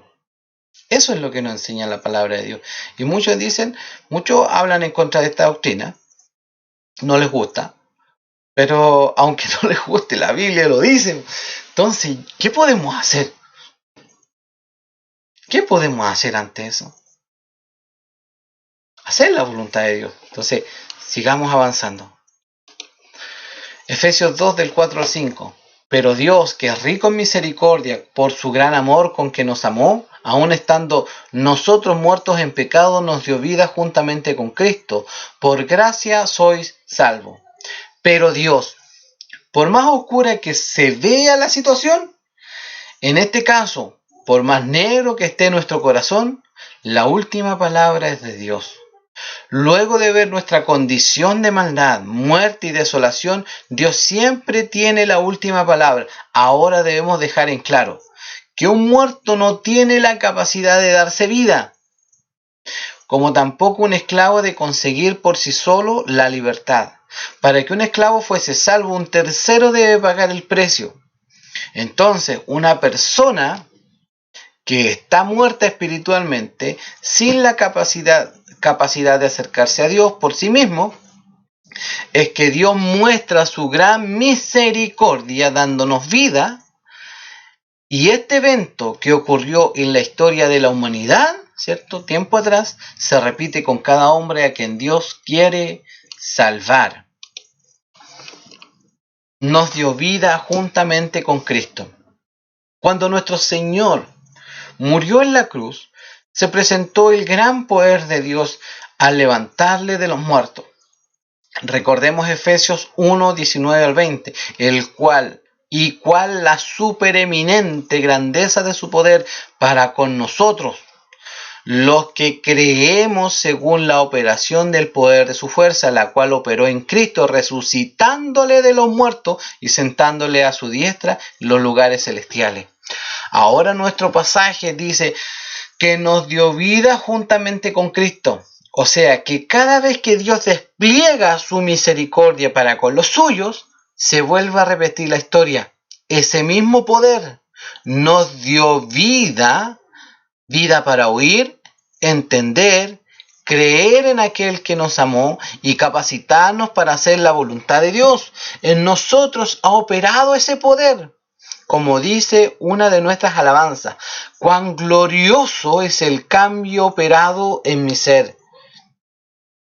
Eso es lo que nos enseña la palabra de Dios. Y muchos hablan en contra de esta doctrina, no les gusta, pero aunque no les guste, la Biblia lo dice. Entonces, ¿qué podemos hacer? ¿Qué podemos hacer ante eso? Hacer la voluntad de Dios. Entonces, sigamos avanzando. Efesios 2 del 4 al 5. Pero Dios, que es rico en misericordia, por su gran amor con que nos amó, aun estando nosotros muertos en pecado, nos dio vida juntamente con Cristo. Por gracia sois salvos. Pero Dios, por más oscura que se vea la situación, en este caso, por más negro que esté nuestro corazón, la última palabra es de Dios. Luego de ver nuestra condición de maldad, muerte y desolación, Dios siempre tiene la última palabra. Ahora debemos dejar en claro que un muerto no tiene la capacidad de darse vida, como tampoco un esclavo de conseguir por sí solo la libertad. Para que un esclavo fuese salvo, un tercero debe pagar el precio. Entonces, una persona que está muerta espiritualmente, sin la capacidad de acercarse a Dios por sí mismo, es que Dios muestra su gran misericordia dándonos vida. Y este evento que ocurrió en la historia de la humanidad, ¿cierto? Tiempo atrás, se repite con cada hombre a quien Dios quiere salvar. Nos dio vida juntamente con Cristo. Cuando nuestro Señor murió en la cruz, se presentó el gran poder de Dios al levantarle de los muertos. Recordemos Efesios 1, 19 al 20, cuál la supereminente grandeza de su poder para con nosotros, los que creemos según la operación del poder de su fuerza, la cual operó en Cristo, resucitándole de los muertos y sentándole a su diestra en los lugares celestiales. Ahora nuestro pasaje dice que nos dio vida juntamente con Cristo. O sea que cada vez que Dios despliega su misericordia para con los suyos, se vuelve a repetir la historia. Ese mismo poder nos dio vida para oír, entender creer en aquel que nos amó y capacitarnos para hacer la voluntad de Dios. En nosotros ha operado ese poder. Como dice una de nuestras alabanzas, cuán glorioso es el cambio operado en mi ser,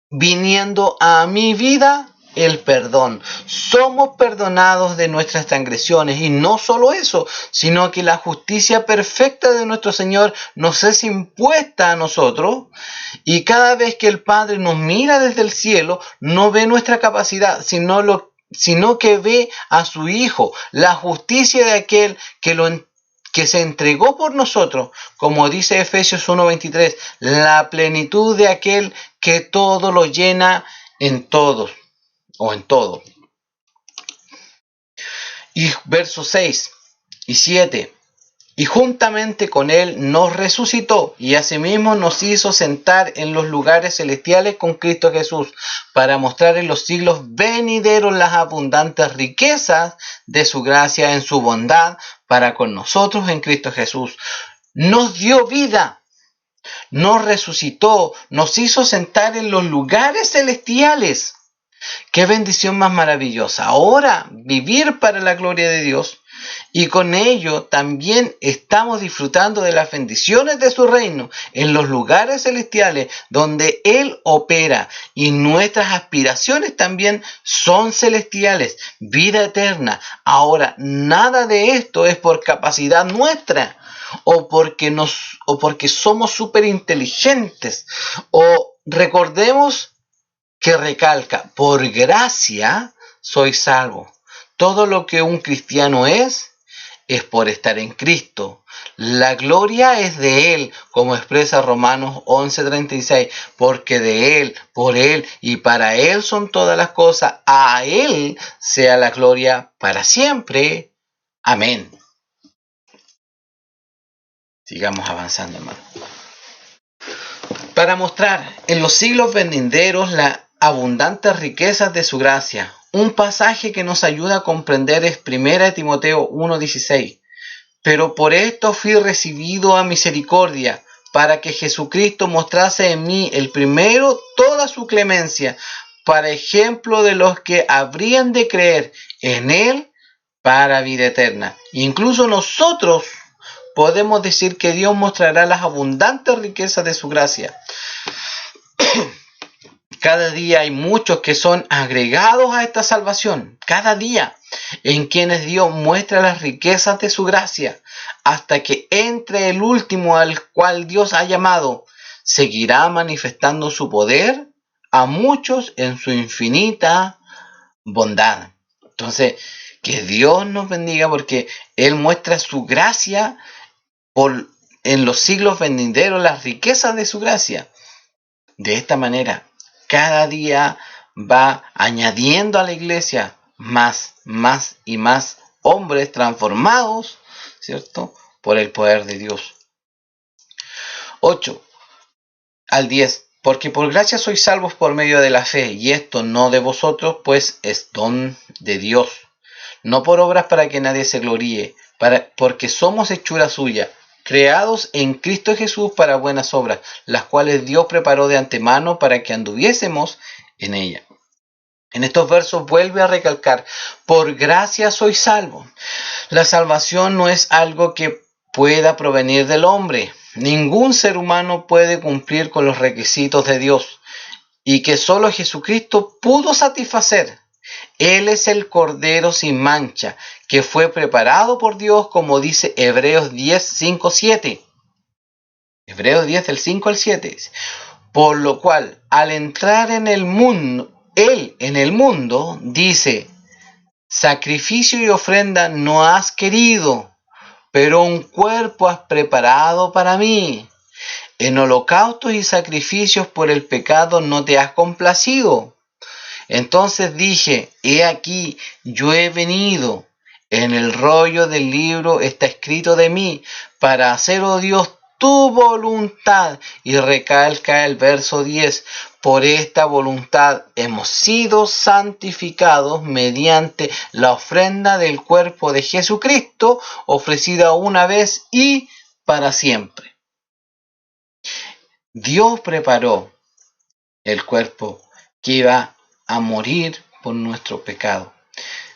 viniendo a mi vida el perdón. Somos perdonados de nuestras transgresiones y no solo eso, sino que la justicia perfecta de nuestro Señor nos es impuesta a nosotros, y cada vez que el Padre nos mira desde el cielo, no ve nuestra capacidad, sino que ve a su Hijo, la justicia de aquel que se entregó por nosotros, como dice Efesios 1:23, la plenitud de aquel que todo lo llena en todos o en todo. Y versos 6 y 7. Y juntamente con él nos resucitó y asimismo nos hizo sentar en los lugares celestiales con Cristo Jesús, para mostrar en los siglos venideros las abundantes riquezas de su gracia en su bondad para con nosotros en Cristo Jesús. Nos dio vida, nos resucitó, nos hizo sentar en los lugares celestiales. ¡Qué bendición más maravillosa! Ahora vivir para la gloria de Dios, y con ello también estamos disfrutando de las bendiciones de su reino en los lugares celestiales donde Él opera, y nuestras aspiraciones también son celestiales, vida eterna. Ahora, nada de esto es por capacidad nuestra o porque somos súper inteligentes, o recordemos que recalca, por gracia soy salvo. Todo lo que un cristiano es por estar en Cristo. La gloria es de Él, como expresa Romanos 11:36, porque de Él, por Él y para Él son todas las cosas. A Él sea la gloria para siempre. Amén. Sigamos avanzando, hermano. Para mostrar en los siglos venideros las abundantes riquezas de su gracia, un pasaje que nos ayuda a comprender es 1 Timoteo 1:16. Pero por esto fui recibido a misericordia, para que Jesucristo mostrase en mí el primero toda su clemencia, para ejemplo de los que habrían de creer en Él para vida eterna. Incluso nosotros podemos decir que Dios mostrará las abundantes riquezas de su gracia. Cada día hay muchos que son agregados a esta salvación, cada día, en quienes Dios muestra las riquezas de su gracia, hasta que entre el último al cual Dios ha llamado. Seguirá manifestando su poder a muchos en su infinita bondad. Entonces, que Dios nos bendiga, porque Él muestra su gracia en los siglos venideros, las riquezas de su gracia. De esta manera, cada día va añadiendo a la iglesia más y más hombres transformados, ¿cierto?, por el poder de Dios. 8 al 10. Porque por gracia sois salvos por medio de la fe, y esto no de vosotros, pues es don de Dios. No por obras para que nadie se gloríe, porque somos hechura suya, creados en Cristo Jesús para buenas obras, las cuales Dios preparó de antemano para que anduviésemos en ella. En estos versos vuelve a recalcar, por gracia sois salvos. La salvación no es algo que pueda provenir del hombre. Ningún ser humano puede cumplir con los requisitos de Dios, y que solo Jesucristo pudo satisfacer. Él es el Cordero sin mancha, que fue preparado por Dios, como dice Hebreos 10, 5, 7. Hebreos 10, del 5 al 7. Por lo cual, al entrar en el mundo, Él en el mundo, dice, sacrificio y ofrenda no has querido, pero un cuerpo has preparado para mí. En holocaustos y sacrificios por el pecado no te has complacido. Entonces dije, he aquí, yo he venido. En el rollo del libro está escrito de mí, para hacer, oh Dios, tu voluntad. Y recalca el verso 10, por esta voluntad hemos sido santificados mediante la ofrenda del cuerpo de Jesucristo, ofrecida una vez y para siempre. Dios preparó el cuerpo que iba a morir por nuestro pecado.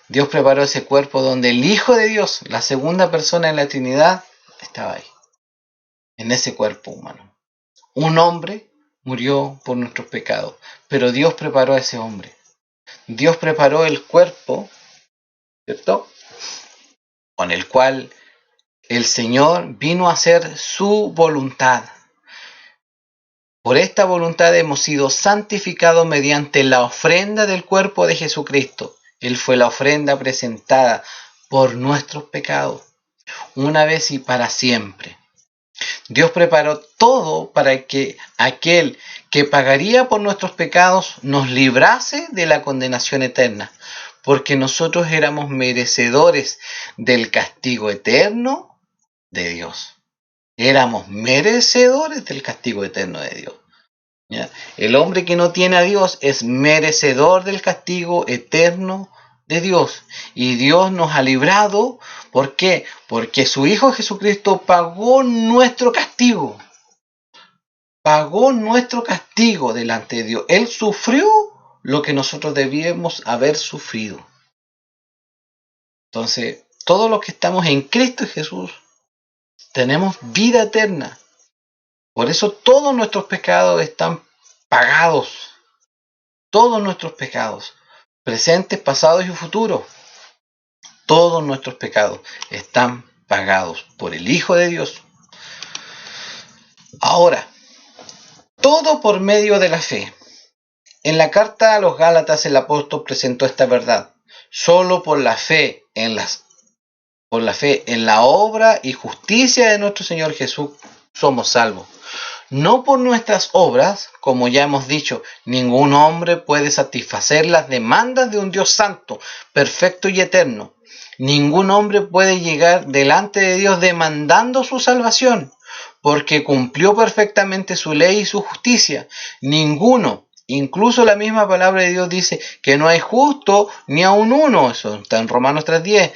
Dios preparó ese cuerpo donde el Hijo de Dios, la segunda persona en la Trinidad, estaba ahí, en ese cuerpo humano. Un hombre murió por nuestros pecados, pero Dios preparó a ese hombre. Dios preparó el cuerpo, ¿cierto? Con el cual el Señor vino a hacer su voluntad. Por esta voluntad hemos sido santificados mediante la ofrenda del cuerpo de Jesucristo. Él fue la ofrenda presentada por nuestros pecados, una vez y para siempre. Dios preparó todo para que aquel que pagaría por nuestros pecados nos librase de la condenación eterna, porque nosotros éramos merecedores del castigo eterno de Dios. Éramos merecedores del castigo eterno de Dios. ¿Ya? El hombre que no tiene a Dios es merecedor del castigo eterno de Dios. Y Dios nos ha librado. ¿Por qué? Porque su Hijo Jesucristo pagó nuestro castigo. Pagó nuestro castigo delante de Dios. Él sufrió lo que nosotros debíamos haber sufrido. Entonces, todos los que estamos en Cristo Jesús tenemos vida eterna. Por eso todos nuestros pecados están pagados. Todos nuestros pecados, presentes, pasados y futuros, todos nuestros pecados están pagados por el Hijo de Dios. Ahora, todo por medio de la fe. En la carta a los Gálatas el apóstol presentó esta verdad. Solo por la fe en la obra y justicia de nuestro Señor Jesús somos salvos. No por nuestras obras, como ya hemos dicho, ningún hombre puede satisfacer las demandas de un Dios santo, perfecto y eterno. Ningún hombre puede llegar delante de Dios demandando su salvación, porque cumplió perfectamente su ley y su justicia. Ninguno, incluso la misma palabra de Dios dice que no hay justo ni aun uno, eso está en Romanos 3:10.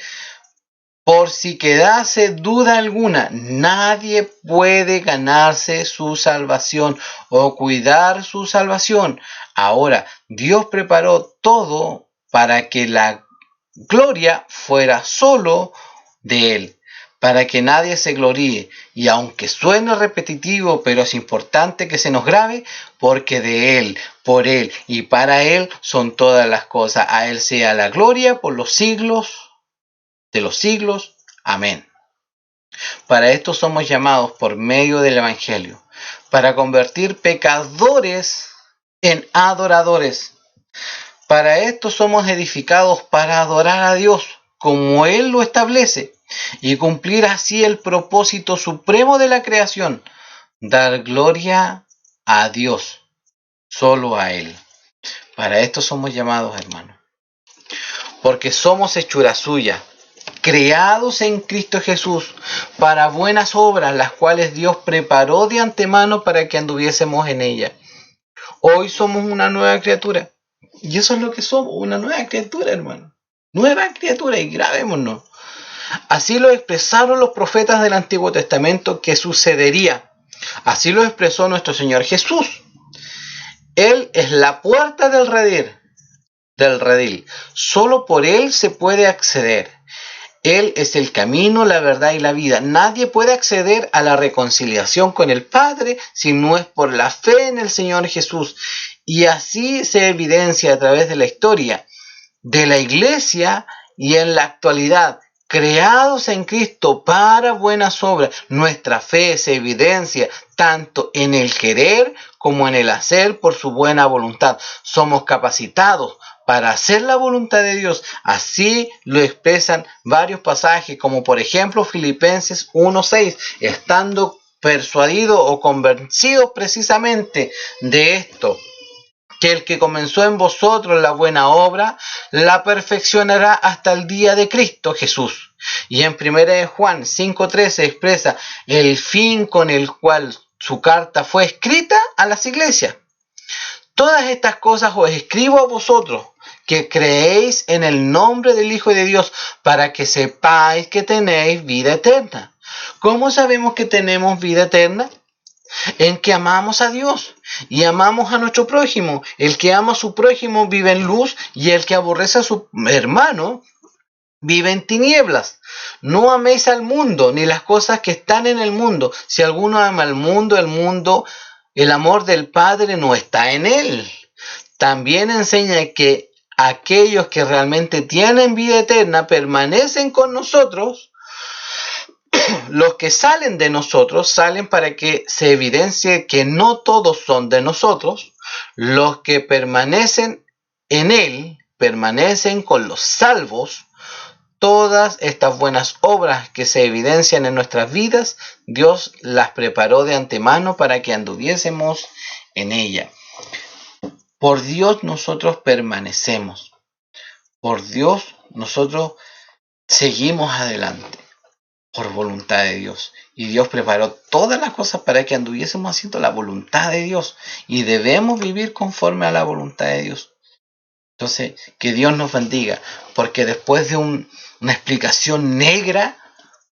Por si quedase duda alguna, nadie puede ganarse su salvación o cuidar su salvación. Ahora, Dios preparó todo para que la gloria fuera solo de Él, para que nadie se gloríe. Y aunque suene repetitivo, pero es importante que se nos grabe, porque de Él, por Él y para Él son todas las cosas. A Él sea la gloria por los siglos de los siglos. Amén. Para esto somos llamados por medio del Evangelio, para convertir pecadores en adoradores. Para esto somos edificados para adorar a Dios como Él lo establece y cumplir así el propósito supremo de la creación, dar gloria a Dios, solo a Él. Para esto somos llamados, hermanos, porque somos hechura suya, creados en Cristo Jesús para buenas obras, las cuales Dios preparó de antemano para que anduviésemos en ellas. Hoy somos una nueva criatura. Y eso es lo que somos, una nueva criatura, hermano. Nueva criatura, y grabémonos. Así lo expresaron los profetas del Antiguo Testamento que sucedería. Así lo expresó nuestro Señor Jesús. Él es la puerta del redil. Solo por Él se puede acceder. Él es el camino, la verdad y la vida. Nadie puede acceder a la reconciliación con el Padre si no es por la fe en el Señor Jesús. Y así se evidencia a través de la historia de la Iglesia y en la actualidad. Creados en Cristo para buenas obras. Nuestra fe se evidencia tanto en el querer como en el hacer por su buena voluntad. Somos capacitados para hacer la voluntad de Dios. Así lo expresan varios pasajes, como por ejemplo Filipenses 1:6, estando persuadidos o convencidos precisamente de esto, que el que comenzó en vosotros la buena obra, la perfeccionará hasta el día de Cristo Jesús. Y en 1 Juan 5:13 expresa el fin con el cual su carta fue escrita a las iglesias. Todas estas cosas os escribo a vosotros, que creéis en el nombre del Hijo de Dios, para que sepáis que tenéis vida eterna. ¿Cómo sabemos que tenemos vida eterna? En que amamos a Dios y amamos a nuestro prójimo. El que ama a su prójimo vive en luz, y el que aborrece a su hermano vive en tinieblas. No améis al mundo, ni las cosas que están en el mundo. Si alguno ama al mundo, el amor del Padre no está en él. También enseña que aquellos que realmente tienen vida eterna permanecen con nosotros. Los que salen de nosotros salen para que se evidencie que no todos son de nosotros. Los que permanecen en él permanecen con los salvos. Todas estas buenas obras que se evidencian en nuestras vidas, Dios las preparó de antemano para que anduviésemos en ella. Por Dios nosotros permanecemos. Por Dios nosotros seguimos adelante. Por voluntad de Dios. Y Dios preparó todas las cosas para que anduviésemos haciendo la voluntad de Dios. Y debemos vivir conforme a la voluntad de Dios. Entonces, que Dios nos bendiga. Porque después de una explicación negra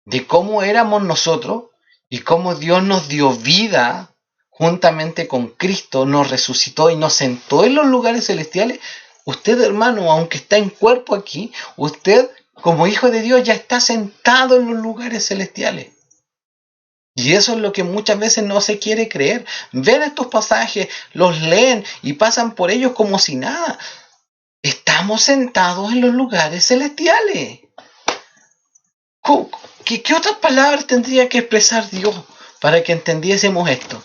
de cómo éramos nosotros y cómo Dios nos dio vida juntamente con Cristo, nos resucitó y nos sentó en los lugares celestiales, usted, hermano, aunque está en cuerpo aquí, usted como hijo de Dios ya está sentado en los lugares celestiales. Y eso es lo que muchas veces no se quiere creer. Ven estos pasajes, los leen y pasan por ellos como si nada. Estamos sentados en los lugares celestiales. ¿Qué otras palabras tendría que expresar Dios para que entendiésemos esto?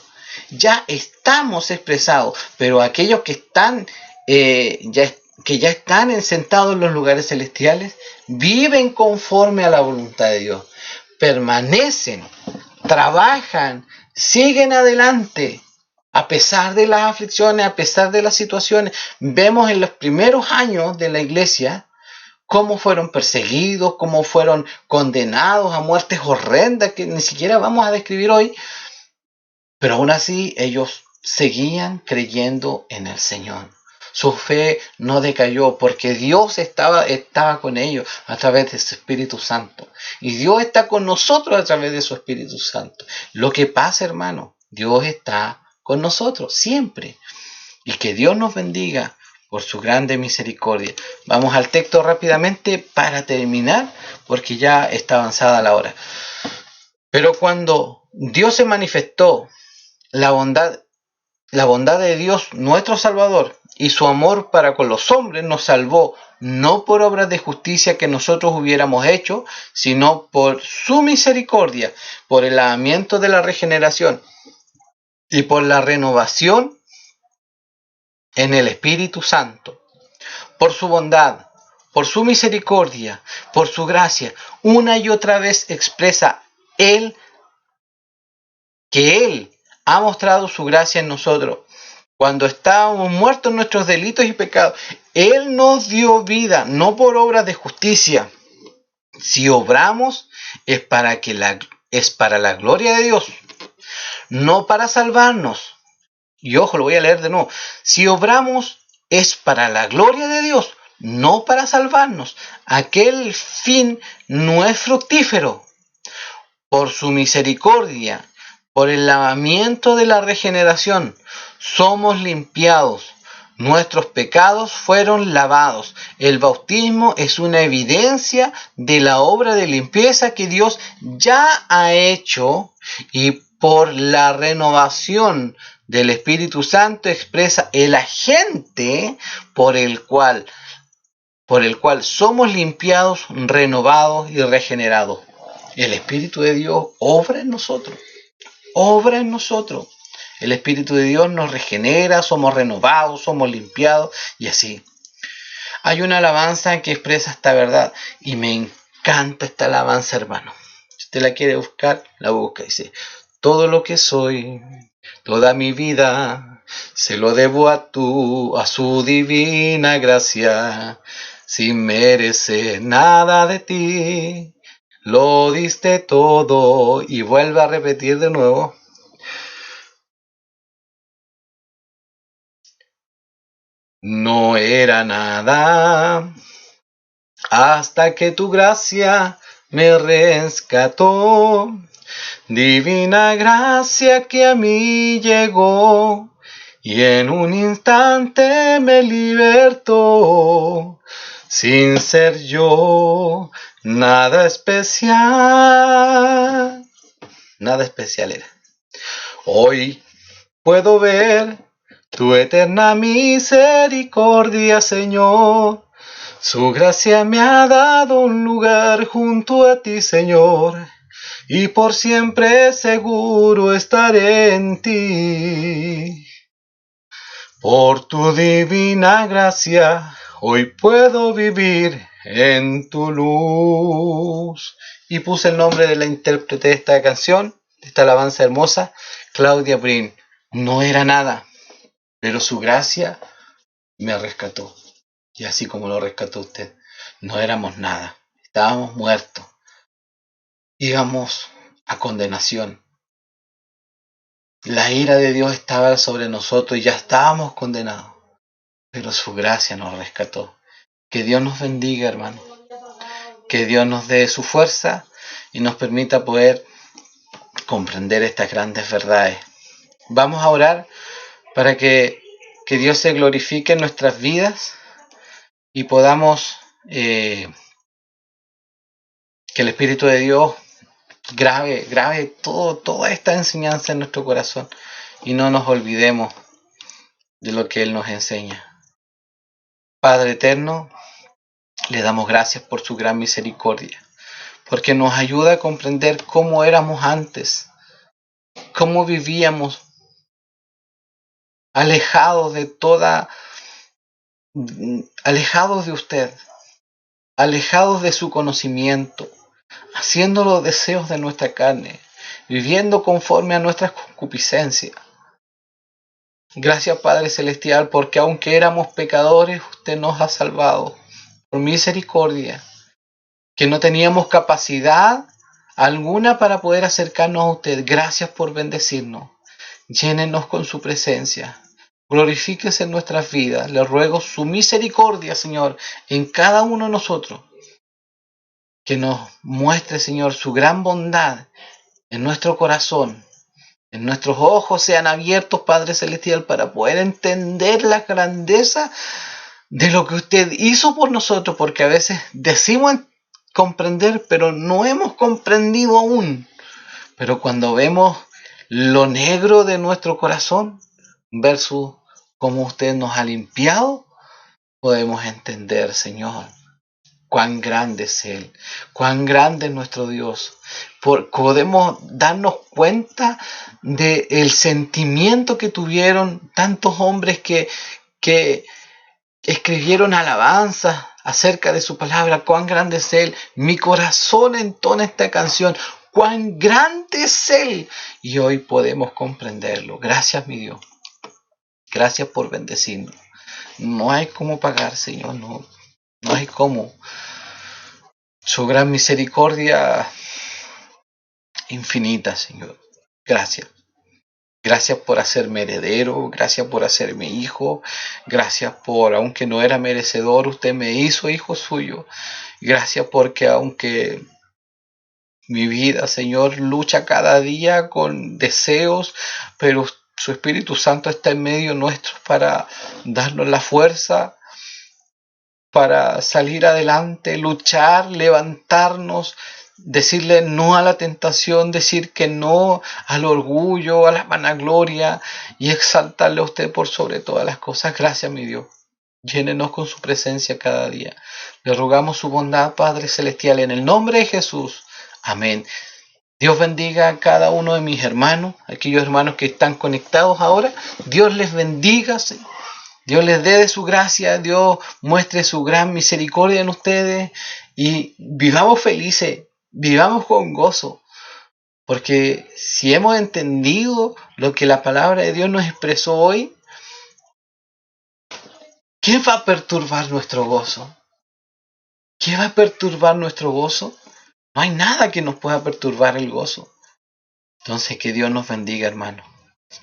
Ya estamos expresados, pero aquellos que están ya están sentados en los lugares celestiales, viven conforme a la voluntad de Dios, permanecen, trabajan, siguen adelante, a pesar de las aflicciones, a pesar de las situaciones. Vemos en los primeros años de la iglesia cómo fueron perseguidos, cómo fueron condenados a muertes horrendas que ni siquiera vamos a describir hoy, pero aún así ellos seguían creyendo en el Señor. Su fe no decayó porque Dios estaba con ellos a través de su Espíritu Santo. Y Dios está con nosotros a través de su Espíritu Santo. Lo que pasa, hermano, Dios está con nosotros siempre. Y que Dios nos bendiga por su grande misericordia. Vamos al texto rápidamente para terminar, porque ya está avanzada la hora. Pero cuando Dios se manifestó, la bondad de Dios, nuestro Salvador, y su amor para con los hombres nos salvó, no por obras de justicia que nosotros hubiéramos hecho, sino por su misericordia, por el lavamiento de la regeneración y por la renovación en el Espíritu Santo. Por su bondad, por su misericordia, por su gracia, una y otra vez expresa que Él ha mostrado su gracia en nosotros. Cuando estábamos muertos en nuestros delitos y pecados, Él nos dio vida, no por obras de justicia. Si obramos, es para la gloria de Dios, no para salvarnos. Y ojo, lo voy a leer de nuevo. Si obramos, es para la gloria de Dios, no para salvarnos. Aquel fin no es fructífero. Por su misericordia, por el lavamiento de la regeneración, somos limpiados. Nuestros pecados fueron lavados. El bautismo es una evidencia de la obra de limpieza que Dios ya ha hecho, y por la renovación del Espíritu Santo expresa el agente por el cual somos limpiados, renovados y regenerados. El Espíritu de Dios obra en nosotros. Obra en nosotros. El Espíritu de Dios nos regenera, somos renovados, somos limpiados y así. Hay una alabanza que expresa esta verdad y me encanta esta alabanza, hermano. Si usted la quiere buscar, la busca. Dice: todo lo que soy, toda mi vida, se lo debo a su divina gracia. Sin merecer nada de ti, lo diste todo. Y vuelve a repetir de nuevo: no era nada hasta que tu gracia me rescató. Divina gracia que a mí llegó, y en un instante me libertó, sin ser yo nada especial. Nada especial era. Hoy puedo ver tu eterna misericordia, Señor. Su gracia me ha dado un lugar junto a ti, Señor, y por siempre seguro estaré en ti. Por tu divina gracia, hoy puedo vivir en tu luz. Y puse el nombre de la intérprete de esta canción, de esta alabanza hermosa, Claudia Brin. No era nada, pero su gracia me rescató. Y así como lo rescató usted, no éramos nada, estábamos muertos, íbamos a condenación. La ira de Dios estaba sobre nosotros y ya estábamos condenados, pero su gracia nos rescató. Que Dios nos bendiga, hermano. Que Dios nos dé su fuerza y nos permita poder comprender estas grandes verdades. Vamos a orar para que Dios se glorifique en nuestras vidas y podamos que el Espíritu de Dios grave toda esta enseñanza en nuestro corazón y no nos olvidemos de lo que Él nos enseña. Padre eterno, le damos gracias por su gran misericordia, porque nos ayuda a comprender cómo éramos antes, cómo vivíamos alejados de alejados de usted, alejados de su conocimiento, haciendo los deseos de nuestra carne, viviendo conforme a nuestras concupiscencias. Gracias, Padre Celestial, porque aunque éramos pecadores, usted nos ha salvado por misericordia, que no teníamos capacidad alguna para poder acercarnos a usted. Gracias por bendecirnos. Llénenos con su presencia. Glorifíquese en nuestras vidas. Le ruego su misericordia, Señor, en cada uno de nosotros. Que nos muestre, Señor, su gran bondad en nuestro corazón. En nuestros ojos sean abiertos, Padre Celestial, para poder entender la grandeza de lo que usted hizo por nosotros, porque a veces decimos comprender, pero no hemos comprendido aún. Pero cuando vemos lo negro de nuestro corazón versus cómo usted nos ha limpiado, podemos entender, Señor, cuán grande es Él, cuán grande es nuestro Dios. Podemos darnos cuenta del sentimiento que tuvieron tantos hombres que escribieron alabanzas acerca de su palabra. Cuán grande es Él. Mi corazón entona esta canción. Cuán grande es Él. Y hoy podemos comprenderlo. Gracias, mi Dios. Gracias por bendecirnos. No hay cómo pagar, Señor. No hay cómo. Su gran misericordia infinita, Señor. Gracias. Gracias por hacerme heredero, gracias por hacerme hijo, gracias por, aunque no era merecedor, usted me hizo hijo suyo. Gracias porque aunque mi vida, Señor, lucha cada día con deseos, pero su Espíritu Santo está en medio nuestro para darnos la fuerza para salir adelante, luchar, levantarnos, decirle no a la tentación, decir que no al orgullo, a la vanagloria y exaltarle a usted por sobre todas las cosas. Gracias, mi Dios. Llénenos con su presencia cada día. Le rogamos su bondad, Padre Celestial, en el nombre de Jesús. Amén. Dios bendiga a cada uno de mis hermanos, aquellos hermanos que están conectados ahora. Dios les bendiga, Señor. Dios les dé de su gracia, Dios muestre su gran misericordia en ustedes y vivamos felices, vivamos con gozo, porque si hemos entendido lo que la palabra de Dios nos expresó hoy, ¿qué va a perturbar nuestro gozo? ¿Qué va a perturbar nuestro gozo? No hay nada que nos pueda perturbar el gozo. Entonces que Dios nos bendiga, hermano.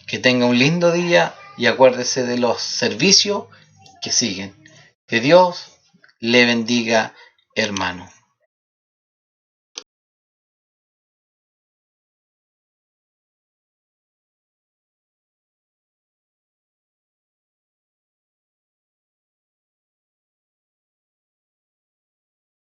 Que tenga un lindo día y acuérdese de los servicios que siguen. Que Dios le bendiga, hermano.